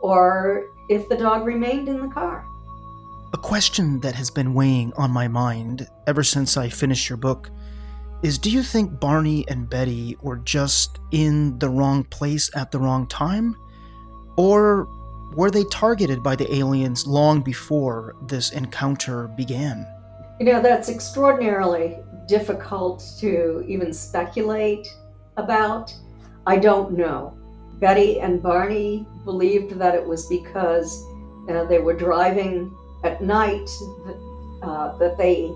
Speaker 4: or if the dog remained in the car.
Speaker 3: A question that has been weighing on my mind ever since I finished your book is, do you think Barney and Betty were just in the wrong place at the wrong time? Or were they targeted by the aliens long before this encounter began?
Speaker 4: That's extraordinarily difficult to even speculate about. I don't know. Betty and Barney believed that it was because they were driving at night that they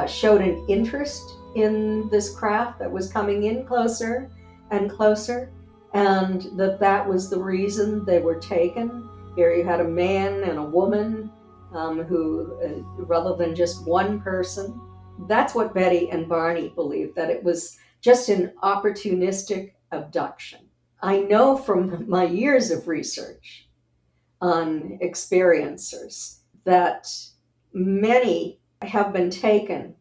Speaker 4: showed an interest in this craft that was coming in closer and closer, and that was the reason they were taken. Here you had a man and a woman who, rather than just one person. That's what Betty and Barney believed, that it was just an opportunistic abduction. I know from my years of research on experiencers that many have been taken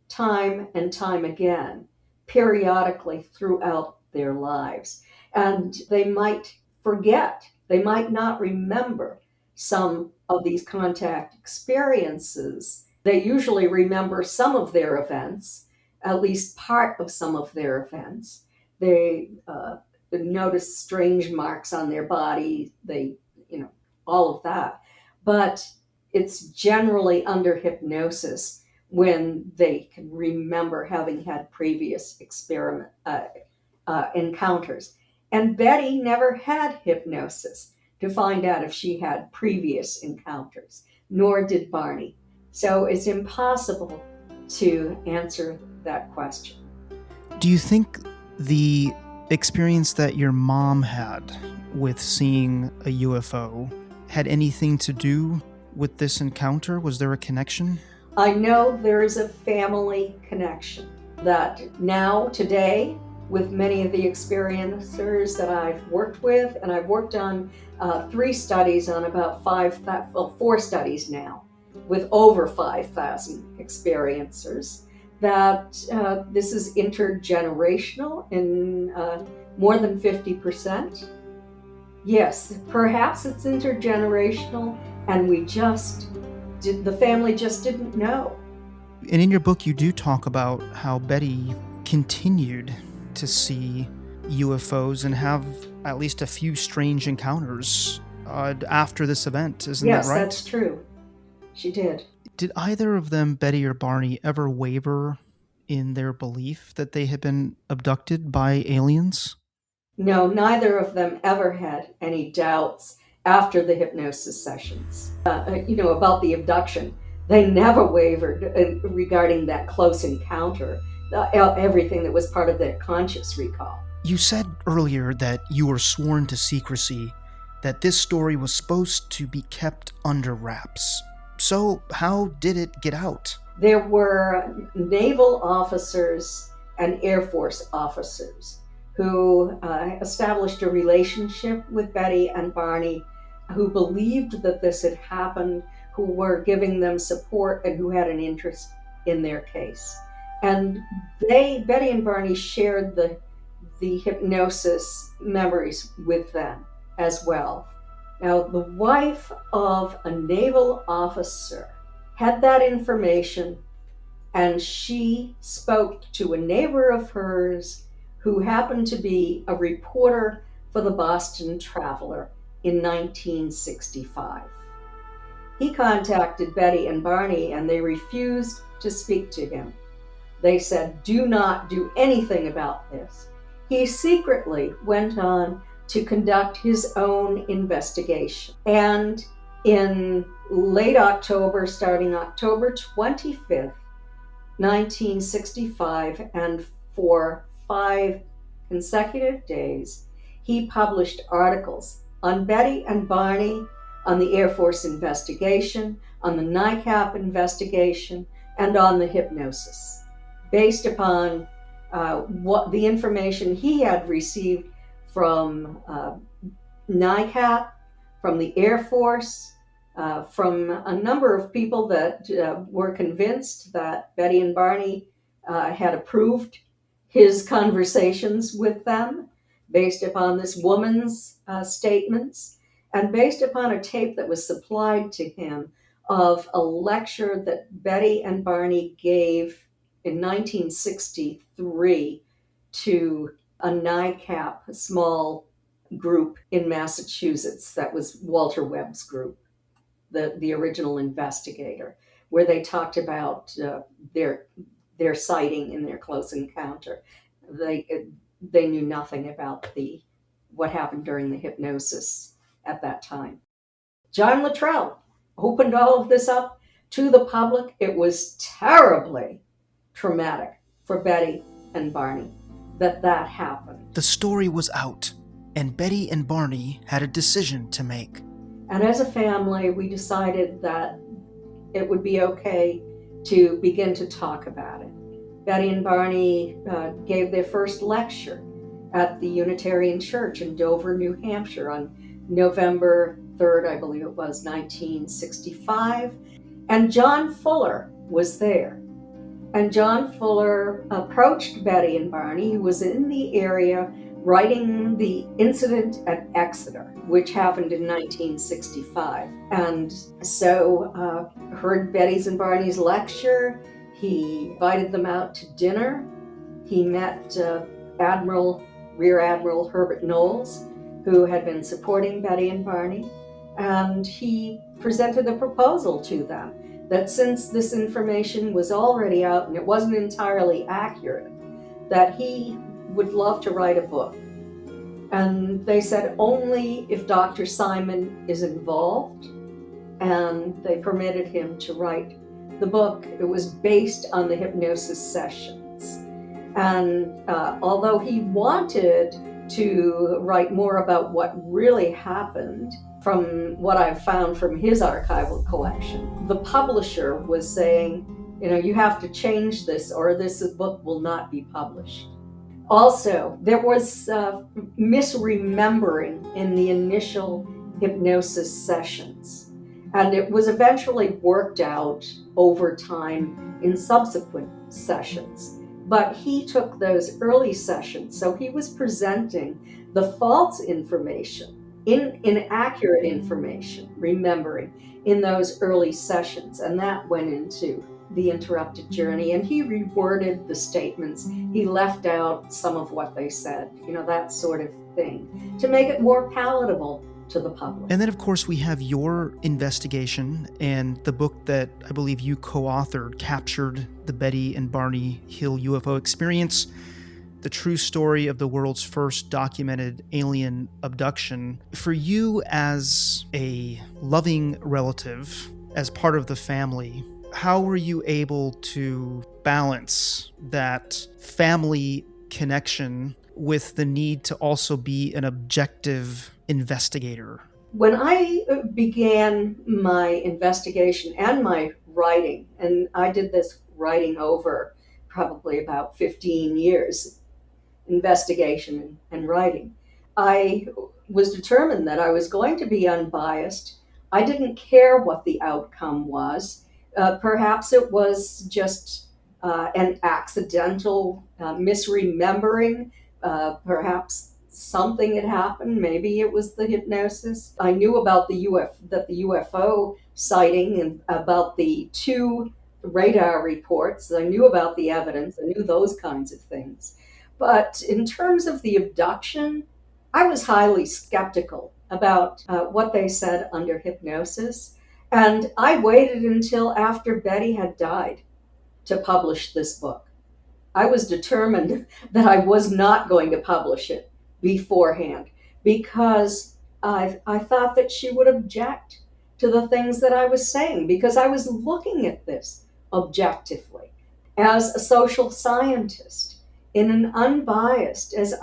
Speaker 4: time and time again, periodically throughout their lives. And they might forget, they might not remember some of these contact experiences. They usually remember some of their events, at least part of some of their events. They notice strange marks on their body, all of that. But it's generally under hypnosis when they can remember having had previous encounters. And Betty never had hypnosis to find out if she had previous encounters, nor did Barney. So it's impossible to answer that question.
Speaker 3: Do you think the experience that your mom had with seeing a UFO had anything to do with this encounter? Was there a connection?
Speaker 4: I know there is a family connection that now, today, with many of the experiencers that I've worked with, and I've worked on 3 studies on about 4 studies now, with over 5,000 experiencers, that this is intergenerational in more than 50%. Yes, perhaps it's intergenerational, and the family just didn't know.
Speaker 3: And in your book, you do talk about how Betty continued to see UFOs and have at least a few strange encounters after this event. Isn't that right?
Speaker 4: Yes, that's true. She did.
Speaker 3: Did either of them, Betty or Barney, ever waver in their belief that they had been abducted by aliens?
Speaker 4: No, neither of them ever had any doubts after the hypnosis sessions, about the abduction. They never wavered regarding that close encounter everything that was part of their conscious recall.
Speaker 3: You said earlier that you were sworn to secrecy, that this story was supposed to be kept under wraps. So how did it get out?
Speaker 4: There were naval officers and Air Force officers who established a relationship with Betty and Barney, who believed that this had happened, who were giving them support, and who had an interest in their case. And Betty and Barney shared the hypnosis memories with them as well. Now, the wife of a naval officer had that information, and she spoke to a neighbor of hers who happened to be a reporter for the Boston Traveler in 1965. He contacted Betty and Barney, and they refused to speak to him. They said, "Do not do anything about this." He secretly went on to conduct his own investigation. And in late October, starting October 25th, 1965, and for 5 consecutive days, he published articles on Betty and Barney, on the Air Force investigation, on the NICAP investigation, and on the hypnosis, based upon what the information he had received from NICAP, from the Air Force, from a number of people that were convinced that Betty and Barney had approved his conversations with them, based upon this woman's statements, and based upon a tape that was supplied to him of a lecture that Betty and Barney gave in 1963 to a NICAP, a small group in Massachusetts that was Walter Webb's group, the original investigator, where they talked about their sighting in their close encounter. They knew nothing about what happened during the hypnosis at that time. John Luttrell opened all of this up to the public. It was terribly traumatic for Betty and Barney that happened.
Speaker 3: The story was out, and Betty and Barney had a decision to make.
Speaker 4: And as a family, we decided that it would be okay to begin to talk about it. Betty and Barney gave their first lecture at the Unitarian Church in Dover, New Hampshire on November 3rd, I believe it was, 1965. And John Fuller was there. And John Fuller approached Betty and Barney, who was in the area writing the incident at Exeter, which happened in 1965. And so heard Betty's and Barney's lecture. He invited them out to dinner. He met Rear Admiral Herbert Knowles, who had been supporting Betty and Barney. And he presented a proposal to them that since this information was already out and it wasn't entirely accurate, that he would love to write a book. And they said only if Dr. Simon is involved, and they permitted him to write the book. It was based on the hypnosis sessions. And although he wanted to write more about what really happened, from what I've found from his archival collection, the publisher was saying, you have to change this or this book will not be published. Also, there was misremembering in the initial hypnosis sessions, and it was eventually worked out over time in subsequent sessions. But he took those early sessions, so he was presenting the false information, inaccurate information, remembering in those early sessions, and that went into the interrupted journey. And he reworded the statements. He left out some of what they said, that sort of thing, to make it more palatable to the public.
Speaker 3: And then, of course, we have your investigation and the book that I believe you co-authored, Captured: The Betty and Barney Hill UFO Experience, the true story of the world's first documented alien abduction. For you as a loving relative, as part of the family, how were you able to balance that family connection with the need to also be an objective investigator?
Speaker 4: When I began my investigation and my writing, and I did this writing over probably about 15 years, investigation and writing, I was determined that I was going to be unbiased. I didn't care what the outcome was. Perhaps it was just an accidental misremembering. Perhaps something had happened. Maybe it was the hypnosis. I knew about the UFO sighting and about the 2 radar reports. I knew about the evidence. I knew those kinds of things. But in terms of the abduction, I was highly skeptical about what they said under hypnosis. And I waited until after Betty had died to publish this book. I was determined that I was not going to publish it beforehand because I thought that she would object to the things that I was saying, because I was looking at this objectively as a social scientist in an unbiased as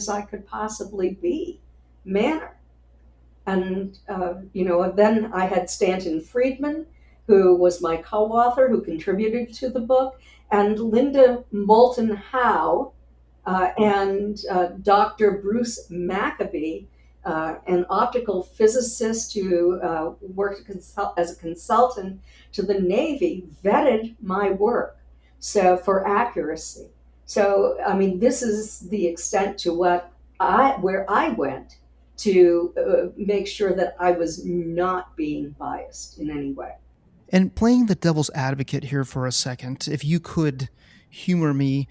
Speaker 4: I could possibly be manner. And, then I had Stanton Friedman, who was my co-author, who contributed to the book, and Linda Moulton Howe, and Dr. Bruce Maccabee, an optical physicist who worked as a consultant to the Navy, vetted my work for accuracy. So, this is the extent to where I went to make sure that I was not being biased in any way.
Speaker 3: And playing the devil's advocate here for a second, if you could humor me,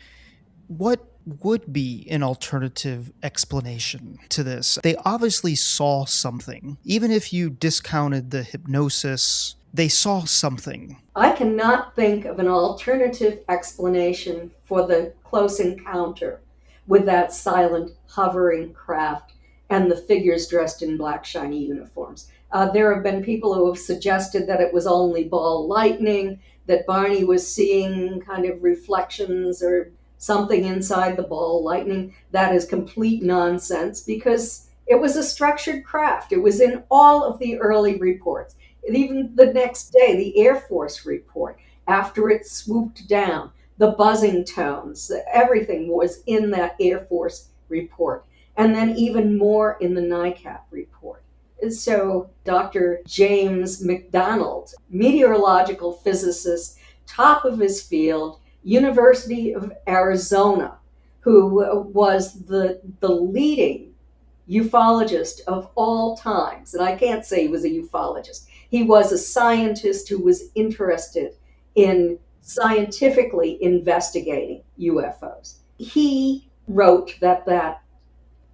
Speaker 3: what would be an alternative explanation to this? They obviously saw something. Even if you discounted the hypnosis, they saw something.
Speaker 4: I cannot think of an alternative explanation for the close encounter with that silent, hovering craft and the figures dressed in black, shiny uniforms. There have been people who have suggested that it was only ball lightning, that Barney was seeing kind of reflections or something inside the ball lightning. That is complete nonsense, because it was a structured craft. It was in all of the early reports. Even the next day, the Air Force report, after it swooped down, the buzzing tones, everything was in that Air Force report. And then even more in the NICAP report. So Dr. James McDonald, meteorological physicist, top of his field, University of Arizona, who was the leading ufologist of all times. And I can't say he was a ufologist. He was a scientist who was interested in scientifically investigating UFOs. He wrote that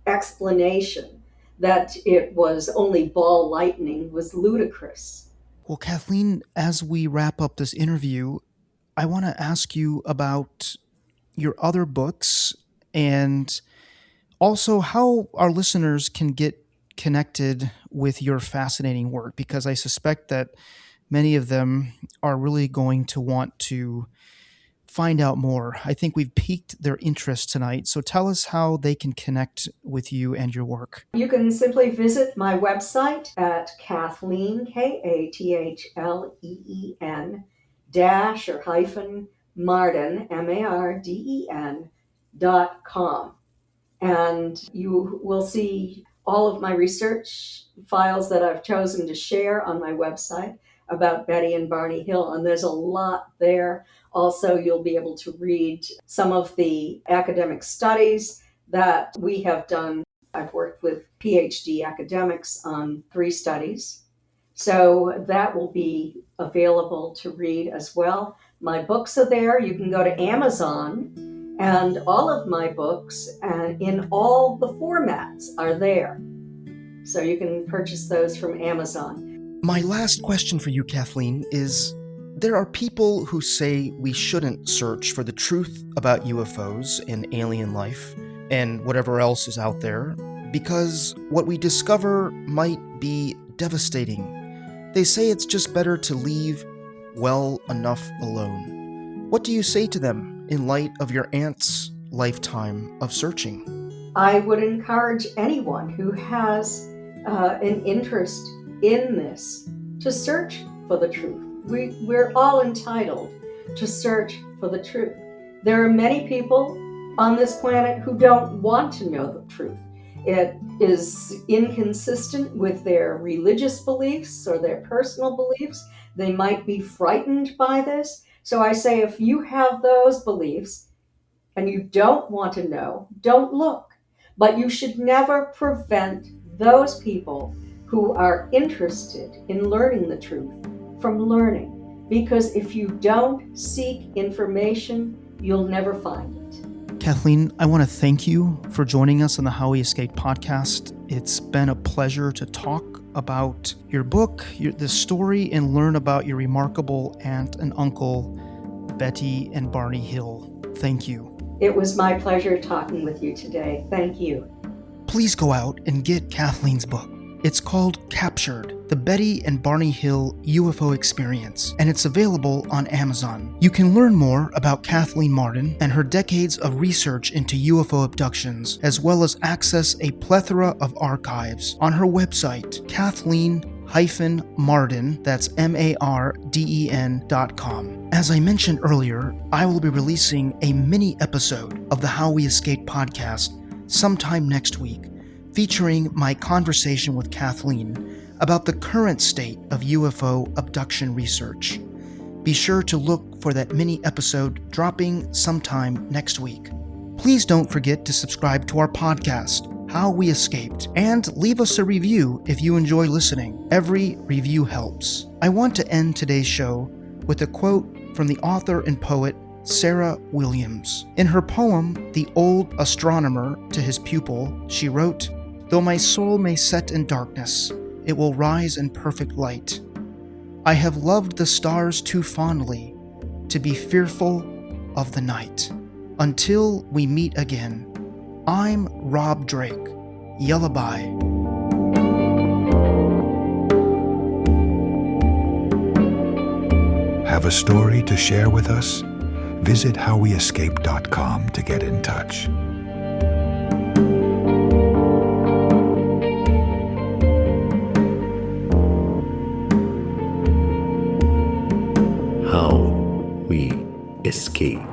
Speaker 4: explanation that it was only ball lightning was ludicrous.
Speaker 3: Well, Kathleen, as we wrap up this interview, I want to ask you about your other books and also how our listeners can get connected with your fascinating work, because I suspect that many of them are really going to want to find out more. I think we've piqued their interest tonight. So tell us how they can connect with you and your work.
Speaker 4: You can simply visit my website at Kathleen, Kathleen dash or hyphen Marden, MARDEN.com. And you will see all of my research files that I've chosen to share on my website about Betty and Barney Hill. And there's a lot there. Also, you'll be able to read some of the academic studies that we have done. I've worked with PhD academics on 3 studies. So that will be available to read as well. My books are there. You can go to Amazon, and all of my books in all the formats are there. So you can purchase those from Amazon.
Speaker 3: My last question for you, Kathleen, is there are people who say we shouldn't search for the truth about UFOs and alien life and whatever else is out there because what we discover might be devastating. They say it's just better to leave well enough alone. What do you say to them in light of your aunt's lifetime of searching?
Speaker 4: I would encourage anyone who has an interest in this to search for the truth. We're all entitled to search for the truth. There are many people on this planet who don't want to know the truth. It is inconsistent with their religious beliefs or their personal beliefs. They might be frightened by this. So I say, if you have those beliefs and you don't want to know, don't look. But you should never prevent those people who are interested in learning the truth from learning. Because if you don't seek information, you'll never find it.
Speaker 3: Kathleen, I want to thank you for joining us on the How We Escaped podcast. It's been a pleasure to talk about your book, the story, and learn about your remarkable aunt and uncle, Betty and Barney Hill. Thank you.
Speaker 4: It was my pleasure talking with you today. Thank you.
Speaker 3: Please go out and get Kathleen's book. It's called Captured, the Betty and Barney Hill UFO Experience, and it's available on Amazon. You can learn more about Kathleen Marden and her decades of research into UFO abductions, as well as access a plethora of archives on her website, Kathleen-Marden, that's MARDEN.com. As I mentioned earlier, I will be releasing a mini episode of the How We Escaped podcast sometime next week, featuring my conversation with Kathleen about the current state of UFO abduction research. Be sure to look for that mini episode dropping sometime next week. Please don't forget to subscribe to our podcast, How We Escaped, and leave us a review if you enjoy listening. Every review helps. I want to end today's show with a quote from the author and poet Sarah Williams. In her poem, The Old Astronomer to His Pupil, she wrote, "Though my soul may set in darkness, it will rise in perfect light. I have loved the stars too fondly to be fearful of the night. Until we meet again, I'm Rob Drake. Yullaby."
Speaker 5: Have a story to share with us? Visit howweescape.com to get in touch.
Speaker 2: How We Escaped.